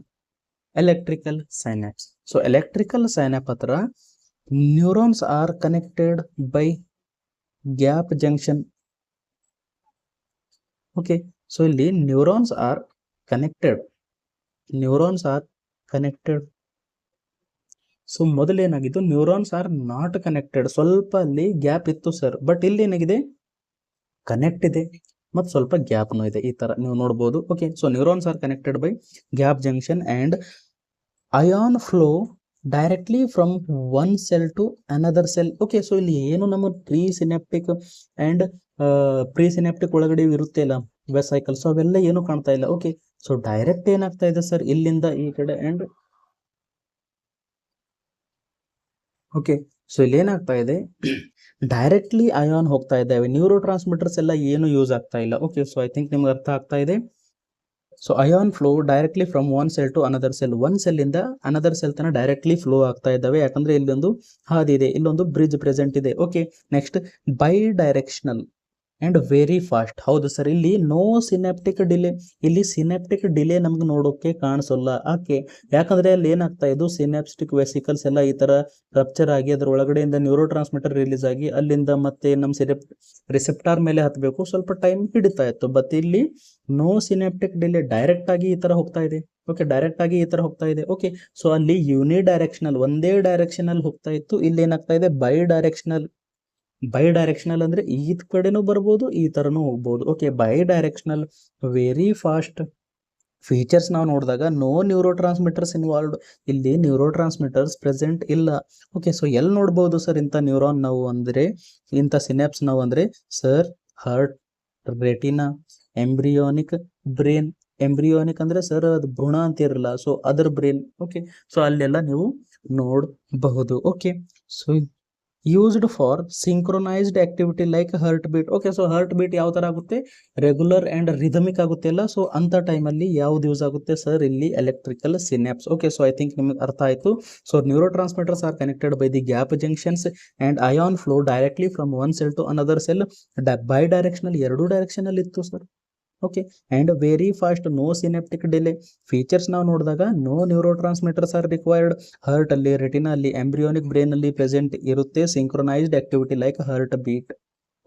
electrical synapse. So electrical synapse ಹತ್ರ neurons are connected by gap junction. Okay, so ಇಲ್ಲಿ neurons are connected. ಸೊ ಮೊದಲೇನಾಗಿತ್ತು, ನ್ಯೂರಾನ್ಸ್ ಆರ್ ನಾಟ್ ಕನೆಕ್ಟೆಡ್, ಸ್ವಲ್ಪ ಅಲ್ಲಿ ಗ್ಯಾಪ್ ಇತ್ತು ಸರ್, ಬಟ್ ಇಲ್ಲಿ ಏನಾಗಿದೆ, ಕನೆಕ್ಟ್ ಇದೆ ಮತ್ತು ಸ್ವಲ್ಪ ಗ್ಯಾಪ್ನೂ ಇದೆ, ಈ ತರ ನೀವು ನೋಡಬಹುದು. Okay, so neurons are connected by gap junction and ion flow directly from one cell to another cell. Okay, so ಇಲ್ಲಿ ಏನು ನಮ್ಮ ಪ್ರೀ ಸಿನಾಪ್ಟಿಕ್ ಒಳಗಡೆ ಇರುತ್ತೆ ಅಲ್ಲ ವೆಸೈಕಲ್, ಸೊ ಅವೆಲ್ಲ ಏನು ಕಾಣ್ತಾ ಇಲ್ಲ. ಓಕೆ, ಸೊ ಡೈರೆಕ್ಟ್ ಏನಾಗ್ತಾ ಇದೆ ಸರ್, ಇಲ್ಲಿಂದ ಈ ಕಡೆ ಅಂಡ್ ಓಕೆ, ಸೊ ಇಲ್ಲಿ ಏನಾಗ್ತಾ ಇದೆ, ಡೈರೆಕ್ಟ್ಲಿ ಅಯಾನ್ ಹೋಗ್ತಾ ಇದ್ದಾವೆ. ನ್ಯೂರೋ ಟ್ರಾನ್ಸ್ಮಿಟರ್ಸ್ ಎಲ್ಲ ಏನು ಯೂಸ್ ಆಗ್ತಾ ಇಲ್ಲ. ಓಕೆ, ಸೊ ಐ ಥಿಂಕ್ ನಿಮ್ಗೆ ಅರ್ಥ ಆಗ್ತಾ ಇದೆ. So ion flow directly from one cell to another cell, one cell ಇಂದ ಅನದರ್ ಸೆಲ್ ತನ ಡೈರೆಕ್ಟ್ಲಿ ಫ್ಲೋ ಆಗ್ತಾ ಇದ್ದಾವೆ, ಯಾಕಂದ್ರೆ ಇಲ್ಲೊಂದು ಹಾದಿ ಇದೆ, ಇಲ್ಲೊಂದು ಬ್ರಿಡ್ಜ್ ಪ್ರೆಸೆಂಟ್ ಇದೆ. Okay, next bidirectional and very fast. ಹೌದು ಸರ್, ಇಲ್ಲಿ ನೋ ಸಿನಾಪ್ಟಿಕ್ ಡಿಲೇ, ಇಲ್ಲಿ ಸಿನಾಪ್ಟಿಕ್ ಡಿಲೇ ನಮ್ಗೆ ನೋಡೋಕೆ ಕಾಣಿಸಲ್ಲ. ಓಕೆ, ಯಾಕಂದ್ರೆ ಅಲ್ಲಿ ಏನಾಗ್ತಾ ಇದು, ಸಿನಾಪ್ಟಿಕ್ ವೆಸಿಕಲ್ಸ್ ಎಲ್ಲ ಈ ತರ ರಪ್ಚರ್ ಆಗಿ ಅದ್ರ ಒಳಗಡೆಯಿಂದ ನ್ಯೂರೋ ಟ್ರಾನ್ಸ್ಮಿಟರ್ ರಿಲೀಸ್ ಆಗಿ ಅಲ್ಲಿಂದ ಮತ್ತೆ ನಮ್ಮ ರಿಸೆಪ್ಟಾರ್ ಮೇಲೆ ಹತ್ತಬೇಕು, ಸ್ವಲ್ಪ ಟೈಮ್ ಹಿಡಿತಾ ಇತ್ತು. ಬಟ್ ಇಲ್ಲಿ ನೋ ಸಿನಾಪ್ಟಿಕ್ ಡಿಲೇ, ಡೈರೆಕ್ಟ್ ಆಗಿ ಈ ತರ ಹೋಗ್ತಾ ಇದೆ. ಓಕೆ, ಡೈರೆಕ್ಟ್ ಆಗಿ ಈ ತರ ಹೋಗ್ತಾ ಇದೆ. ಓಕೆ, ಸೊ ಅಲ್ಲಿ ಯೂನಿ ಡೈರೆಕ್ಷನಲ್, ಒಂದೇ ಡೈರೆಕ್ಷನ್ ಅಲ್ಲಿ ಹೋಗ್ತಾ ಇತ್ತು, ಇಲ್ಲಿ ಏನಾಗ್ತಾ ಇದೆ, ಬೈ ಡೈರೆಕ್ಷನಲ್ ಅಂದ್ರೆ ಈ ಕಡೆನೂ ಬರ್ಬೋದು, ಈ ತರನೂ ಹೋಗ್ಬೋದು. Okay, by directional very fast features ನಾವು ನೋಡಿದಾಗ ನೋ ನ್ಯೂರೋ ಟ್ರಾನ್ಸ್ಮಿಟರ್ಸ್ ಇನ್ವಾಲ್ವ್ಡ್, ಇಲ್ಲಿ ನ್ಯೂರೋ ಟ್ರಾನ್ಸ್ಮಿಟರ್ಸ್ ಪ್ರೆಸೆಂಟ್ ಇಲ್ಲ. ಓಕೆ, ಸೊ ಎಲ್ಲಿ ನೋಡ್ಬೋದು ಸರ್ ಇಂಥ ನ್ಯೂರಾನ್ ನಾವು ಅಂದರೆ, ಇಂಥ ಸಿನಾಪ್ಸ್ ನಾವು ಅಂದರೆ sir heart, retina, embryonic brain. Embryonic ಅಂದರೆ ಸರ್ ಅದು ಭ್ರೂಣ ಅಂತಿರಲ್ಲ, ಸೊ ಅದರ ಬ್ರೇನ್. ಓಕೆ, ಸೊ ಅಲ್ಲೆಲ್ಲ ನೀವು ನೋಡಬಹುದು. Okay, so used for synchronised activity like heartbeat. Okay, so heart beat ಯಾವ ಥರ ಆಗುತ್ತೆ, ರೆಗ್ಯುಲರ್ ಆ್ಯಂಡ್ ರಿದಮಿಕ್ ಆಗುತ್ತೆ ಅಲ್ಲ, ಸೊ ಅಂಥ ಟೈಮಲ್ಲಿ ಯಾವ್ದು ಯೂಸ್ ಆಗುತ್ತೆ ಸರ್, ಇಲ್ಲಿ electrical synapse. Okay, so I think ನಿಮಗೆ ಅರ್ಥ ಆಯಿತು. So neurotransmitters are connected by the gap junctions and ion flow directly from one cell to another cell. Bidirectional, ಎರಡೂ ಡೈರೆಕ್ಷನಲ್ಲಿ ಇತ್ತು sir. Okay, and very fast, no synaptic delay. Features ನಾವು ನೋಡಿದಾಗ no neurotransmitters are required. Heart ಅಲ್ಲಿ, retina ಅಲ್ಲಿ, embryonic brain ಅಲ್ಲಿ present ಇರುತ್ತೆ synchronised activity like heartbeat.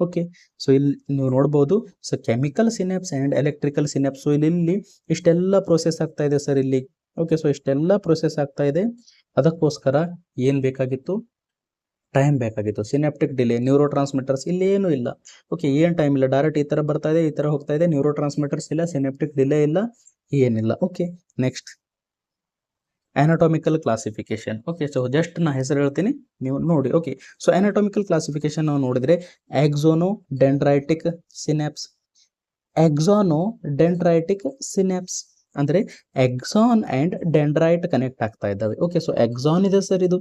Okay, so ಇಲ್ಲಿ ನೀವು ನೋಡ್ಬೋದು, so chemical synapse and electrical synapse. So ಇಲ್ಲಿ ಇಷ್ಟೆಲ್ಲ ಪ್ರೊಸೆಸ್ ಆಗ್ತಾ ಇದೆ ಸರ್ ಇಲ್ಲಿ. ಓಕೆ, ಸೊ ಇಷ್ಟೆಲ್ಲ ಪ್ರೊಸೆಸ್ ಆಗ್ತಾ ಇದೆ, ಅದಕ್ಕೋಸ್ಕರ ಏನು ಬೇಕಾಗಿತ್ತು, ಟೈಮ್ ಬೇಕಾಗಿತ್ತು. ಸಿನಾಪ್ಟಿಕ್ ಡಿಲೇ, ನ್ಯೂರೋ ಟ್ರಾನ್ಸ್ಮಿಟರ್ಸ್ ಇಲ್ಲಿ ಏನೂ ಇಲ್ಲ. ಓಕೆ, ಏನು ಟೈಮ್ ಇಲ್ಲ, ಡೈರೆಕ್ಟ್ ಈ ಥರ ಬರ್ತಾ ಇದೆ, ಈ ಥರ ಹೋಗ್ತಾ ಇದೆ, ನ್ಯೂರೋ ಟ್ರಾನ್ಸ್ಮಿಟರ್ಸ್ ಇಲ್ಲ, ಸಿನಾಪ್ಟಿಕ್ ಡಿಲೇ ಇಲ್ಲ, ಏನಿಲ್ಲ. Okay, next anatomical classification. Okay, so just ನಾ ಹೆಸರು ಹೇಳ್ತೀನಿ, ನೀವು ನೋಡಿ. ಓಕೆ, ಸೊ ಅನಾಟೋಮಿಕಲ್ ಕ್ಲಾಸಿಫಿಕೇಶನ್ ನಾವು ನೋಡಿದ್ರೆ axodendritic synapse. Axodendritic synapse ಅಂದ್ರೆ ಎಕ್ಸಾನ್ ಅಂಡ್ ಡೆಂಡ್ರೈಟ್ ಕನೆಕ್ಟ್ ಆಗ್ತಾ ಇದ್ದಾವೆ. ಓಕೆ, ಸೊ ಎಕ್ಸಾನ್ ಇದೆ ಸರ್, ಇದು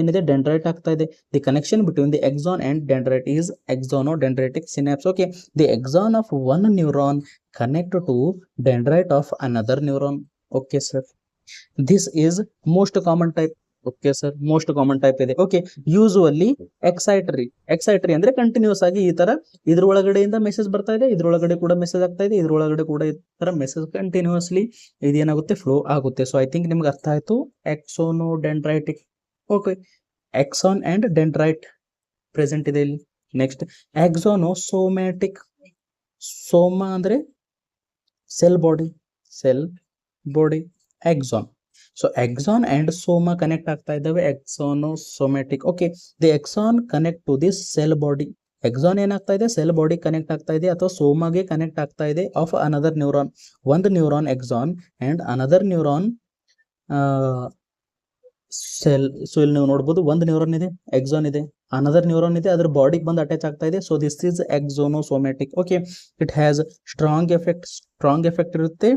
ಏನಿದೆ ಡೆಂಡ್ರೈಟ್ ಆಗ್ತಾ ಇದೆ. The connection between the axon and dendrite is axodendritic synapse. Okay, the axon of one neuron connect to dendrite of another neuron. Okay sir, this is most common type. Okay sir, most common type ಇದೆ. Okay, usually excitatory ಅಂದ್ರೆ continues ಆಗಿ ಈ ತರ ಇದ್ರೊಳಗಡೆಯಿಂದ message ಬರ್ತಾ ಇದೆ, ಇದ್ರೊಳಗಡೆ ಕೂಡ message ಆಗ್ತಾ ಇದೆ, ಇದ್ರೊಳಗಡೆ ಕೂಡ ಈ ತರ ಮೆಸೇಜ್ ಕಂಟಿನ್ಯೂಸ್ಲಿ ಇದೇನಾಗುತ್ತೆ, ಫ್ಲೋ ಆಗುತ್ತೆ. ಸೊ ಐ ಥಿಂಕ್ ನಿಮ್ಗೆ ಅರ್ಥ ಆಯ್ತು. Axodendritic. Okay, axon and dendrite present ಇದೆ ಇಲ್ಲಿ. Next axosomatic. ಸೋಮಾ ಅಂದ್ರೆ cell body, axon. So axon and soma connect ಆಗ್ತಾ ಇದ್ದಾವೆ, axosomatic. Okay, the axon connect to this cell body. Axon ಏನಾಗ್ತಾ ಇದೆ, ಸೆಲ್ ಬಾಡಿ ಕನೆಕ್ಟ್ ಆಗ್ತಾ ಇದೆ ಅಥವಾ ಸೋಮಾಗೆ ಕನೆಕ್ಟ್ ಆಗ್ತಾ ಇದೆ ಆಫ್ ಅನದರ್ ನ್ಯೂರಾನ್. ಒಂದು neuron exon and another neuron cell. So ಇಲ್ಲಿ ನೀವು ನೋಡ್ಬೋದು, ಒಂದು ನ್ಯೂರಾನ್ ಇದೆ, ಎಕ್ಸಾನ್ ಇದೆ, ಅನದರ್ ನ್ಯೂರಾನ್ ಇದೆ, ಅದ್ರ ಬಾಡಿಗೆ ಬಂದು ಅಟ್ಯಾಚ್ ಆಗ್ತಾ ಇದೆ. So this is axosomatic. Okay, it has strong effect ಇರುತ್ತೆ.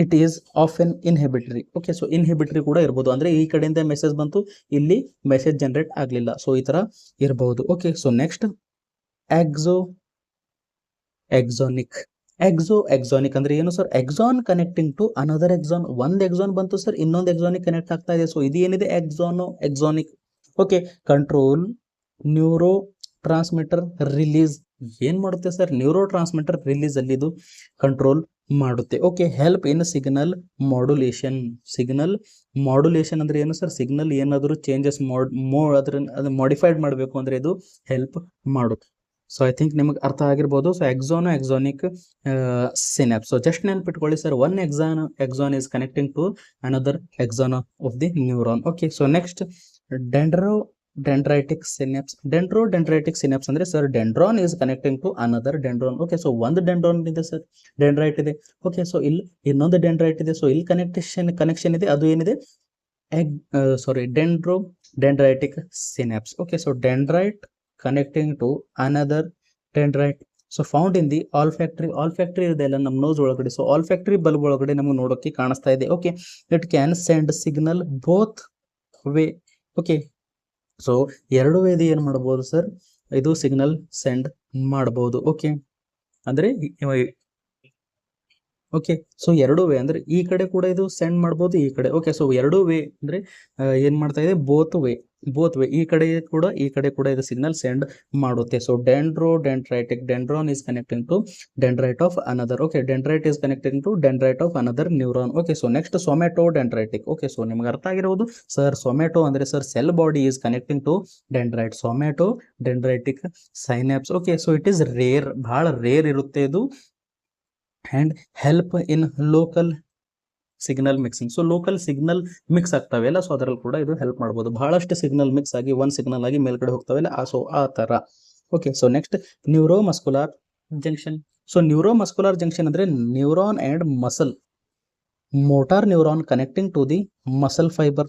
It is often inhibitory. Okay, so inhibitory ಕೂಡ ಇರ್ಬೋದು, ಅಂದ್ರೆ ಈ ಕಡೆಯಿಂದ ಮೆಸೇಜ್ ಬಂತು, ಇಲ್ಲಿ ಮೆಸೇಜ್ ಜನರೇಟ್ ಆಗಲಿಲ್ಲ, ಸೊ ಈ ತರ ಇರಬಹುದು. ಓಕೆ, ಸೊ ನೆಕ್ಸ್ಟ್ ಎಕ್ಸಾನಿಕ್ ಅಂದ್ರೆ ಏನು sir, axon connecting to another axon. ಒಂದ್ ಎಕ್ಸಾನ್ ಬಂತು ಸರ್, ಇನ್ನೊಂದು ಎಕ್ಸಾನಿಕ್ ಕನೆಕ್ಟ್ ಆಗ್ತಾ ಇದೆ. ಸೊ ಇದು ಏನಿದೆ, axonic. Okay, control neurotransmitter release. ಏನ್ ಮಾಡುತ್ತೆ ಸರ್, ನ್ಯೂರೋ ಟ್ರಾನ್ಸ್ಮಿಟರ್ ರಿಲೀಸ್ ಅಲ್ಲಿ ಇದು ಕಂಟ್ರೋಲ್ ಮಾಡುತ್ತೆ. Okay, help in signal modulation. ಅಂದ್ರೆ ಏನು ಸರ್, ಸಿಗ್ನಲ್ ಏನಾದರೂ ಚೇಂಜಸ್ ಅದನ್ನ ಮಾಡಿಫೈಡ್ ಮಾಡಬೇಕು ಅಂದ್ರೆ ಇದು ಹೆಲ್ಪ್ ಮಾಡುತ್ತೆ. ಸೊ ಐ ಥಿಂಕ್ ನಿಮಗೆ ಅರ್ಥ ಆಗಿರ್ಬೋದು. So axonic synapse. So just ನೆನ್ಪಿಟ್ಕೊಳ್ಳಿ sir, one axon is connecting to another axon of the neuron. Okay, so next dendritic synapse ಅಂದ್ರೆ sir, dendron is connecting to another dendron. Okay, so ಒಂದು dendron ಇದೆ sir, dendrite ಇದೆ. Okay, so ಇಲ್ಲಿ ಇನ್ನೊಂದು dendrite ಇದೆ. So ಇಲ್ಲಿ connection ಇದೆ, ಅದು ಏನಿದೆ, dendritic synapse. Okay, so dendrite connecting to another dendrite. So found in the olfactory ಇದೆ ಅಲ್ಲ ನಮ್ಮ ನೋಸ್ ಒಳಗಡೆ. ಸೊ ಆಲ್ಫ್ಯಾಕ್ಟರಿ ಬಲ್ಬ್ ಒಳಗಡೆ ನಮಗೆ ನೋಡೋಕೆ ಕಾಣಿಸ್ತಾ ಇದೆ. Okay, it can send signal both way. Okay, so ಎರಡು ವೇದಿ ಏನ್ ಮಾಡಬಹುದು ಸರ್, ಇದು ಸಿಗ್ನಲ್ ಸೆಂಡ್ ಮಾಡಬಹುದು. ಓಕೆ, ಅಂದ್ರೆ ಓಕೆ, ಸೊ ಎರಡು ವೇ ಅಂದ್ರೆ ಈ ಕಡೆ ಕೂಡ ಇದು ಸೆಂಡ್ ಮಾಡ್ಬೋದು, ಈ ಕಡೆ. ಓಕೆ, ಸೊ ಎರಡು ವೇ ಅಂದ್ರೆ ಏನ್ ಮಾಡ್ತಾ ಇದೆ, ಬೋತ್ ವೇ ಈ ಕಡೆ ಕೂಡ ಇದು ಸಿಗ್ನಲ್ ಸೆಂಡ್ ಮಾಡುತ್ತೆ. So dendron is connecting to dendrite of another. Okay, dendrite is connecting to dendrite of another neuron. Okay, so next somatodendritic. Okay, so ನಿಮ್ಗೆ ಅರ್ಥ ಆಗಿರೋದು ಸರ್, ಸೊಮ್ಯಾಟೋ ಅಂದ್ರೆ sir, cell body is connecting to dendrite. Somatodendritic synapse. Okay, so it is rare, ಬಹಳ rare ಇರುತ್ತೆ ಇದು. and help in local signal mixing. So local signal mix ಆಗ್ತಾವೆಲ್ಲ, so ಅದರಲ್ಲಿ ಕೂಡ ಇದು ಹೆಲ್ಪ್ ಮಾಡ್ಬೋದು. ಬಹಳಷ್ಟು ಸಿಗ್ನಲ್ ಮಿಕ್ಸ್ ಆಗಿ ಒಂದು ಸಿಗ್ನಲ್ ಆಗಿ ಮೇಲ್ಗಡೆ ಹೋಗ್ತಾವೆಲ್ಲ, ಸೊ ಆ ತರ. Okay, so next neuromuscular junction. So neuromuscular junction ಅಂದ್ರೆ neuron and muscle motor neuron connecting to the muscle fibre.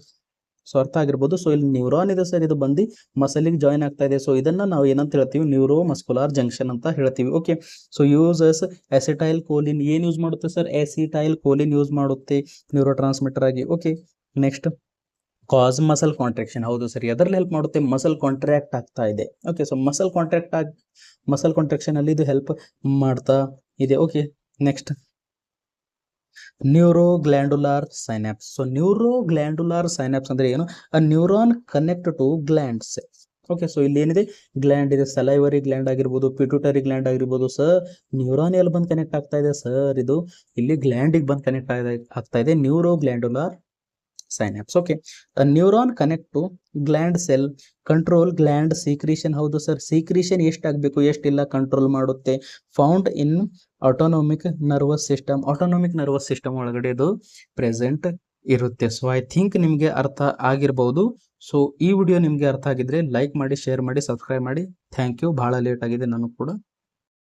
So ಅರ್ಥ ಆಗಿರ್ಬೋದು. ಸೊ ಇಲ್ಲಿ ನ್ಯೂರಾನ್ ಇದೆ ಸರ್, ಇದು ಬಂದು ಮಸಲಿಗೆ ಜಾಯಿನ್ ಆಗ್ತಾ ಇದೆ. ಸೊ ಇದನ್ನ ನಾವು ಏನಂತ ಹೇಳ್ತೀವಿ, ನ್ಯೂರೋ ಮಸ್ಕ್ಯುಲರ್ ಜಂಕ್ಷನ್ ಅಂತ ಹೇಳ್ತೀವಿ. Okay, so uses acetylcholine. ಏನ್ ಯೂಸ್ ಮಾಡುತ್ತೆ ಸರ್, ಅಸಿಟೈಲ್ ಕೋಲಿನ್ ಯೂಸ್ ಮಾಡುತ್ತೆ ನ್ಯೂರೋ ಟ್ರಾನ್ಸ್ಮಿಟರ್ ಆಗಿ. Okay, next cause muscle contraction. ಹೌದು ಸರ್, ಎದ್ರಲ್ಲಿ ಹೆಲ್ಪ್ ಮಾಡುತ್ತೆ, ಮಸಲ್ ಕಾಂಟ್ರಾಕ್ಟ್ ಆಗ್ತಾ ಇದೆ. ಓಕೆ, ಸೊ ಮಸಲ್ ಕಾಂಟ್ರಾಕ್ಷನ್ ಅಲ್ಲಿ ಇದು ಹೆಲ್ಪ್ ಮಾಡ್ತಾ ಇದೆ. Okay, next neuroglandular synapse. So neuroglandular synapse ಅಂದ್ರೆ ಏನು, a neuron connect to glands. Okay, so ಇಲ್ಲಿ ಏನಿದೆ, ಗ್ಲ್ಯಾಂಡ್ ಇದೆ, ಸಲೈವರಿ ಗ್ಲ್ಯಾಂಡ್ ಆಗಿರ್ಬೋದು, ಪಿಟ್ಯೂಟರಿ ಗ್ಲ್ಯಾಂಡ್ ಆಗಿರ್ಬೋದು. ಸರ್ ನ್ಯೂರಾನ್ ಎಲ್ಲಿ ಬಂದು ಕನೆಕ್ಟ್ ಆಗ್ತಾ ಇದೆ ಸರ್, ಇದು ಇಲ್ಲಿ ಗ್ಲ್ಯಾಂಡಿಗೆ ಬಂದು ಕನೆಕ್ಟ್ ಆಗ್ತಾ ಇದೆ, neuroglandular synapse. Okay, neuron connect to gland cell control gland secretion. ಹೌದು ಸರ್, ಸೀಕ್ರೀಷನ್ ಎಷ್ಟಾಗಬೇಕು ಎಷ್ಟಿಲ್ಲ ಕಂಟ್ರೋಲ್ ಮಾಡುತ್ತೆ. Found in autonomic nervous system. Autonomic nervous system ಒಳಗಡೆ ಇದು ಪ್ರೆಸೆಂಟ್ ಇರುತ್ತೆ. ಸೊ ಐ ಥಿಂಕ್ ನಿಮಗೆ ಅರ್ಥ ಆಗಿರ್ಬೋದು. ಸೊ ಈ ವಿಡಿಯೋ ನಿಮಗೆ ಅರ್ಥ ಆಗಿದ್ರೆ ಲೈಕ್ ಮಾಡಿ, ಶೇರ್ ಮಾಡಿ, ಸಬ್ಸ್ಕ್ರೈಬ್ ಮಾಡಿ. Thank you. ಬಹಳ ಲೇಟ್ ಆಗಿದೆ ನನಗೆ ಕೂಡ.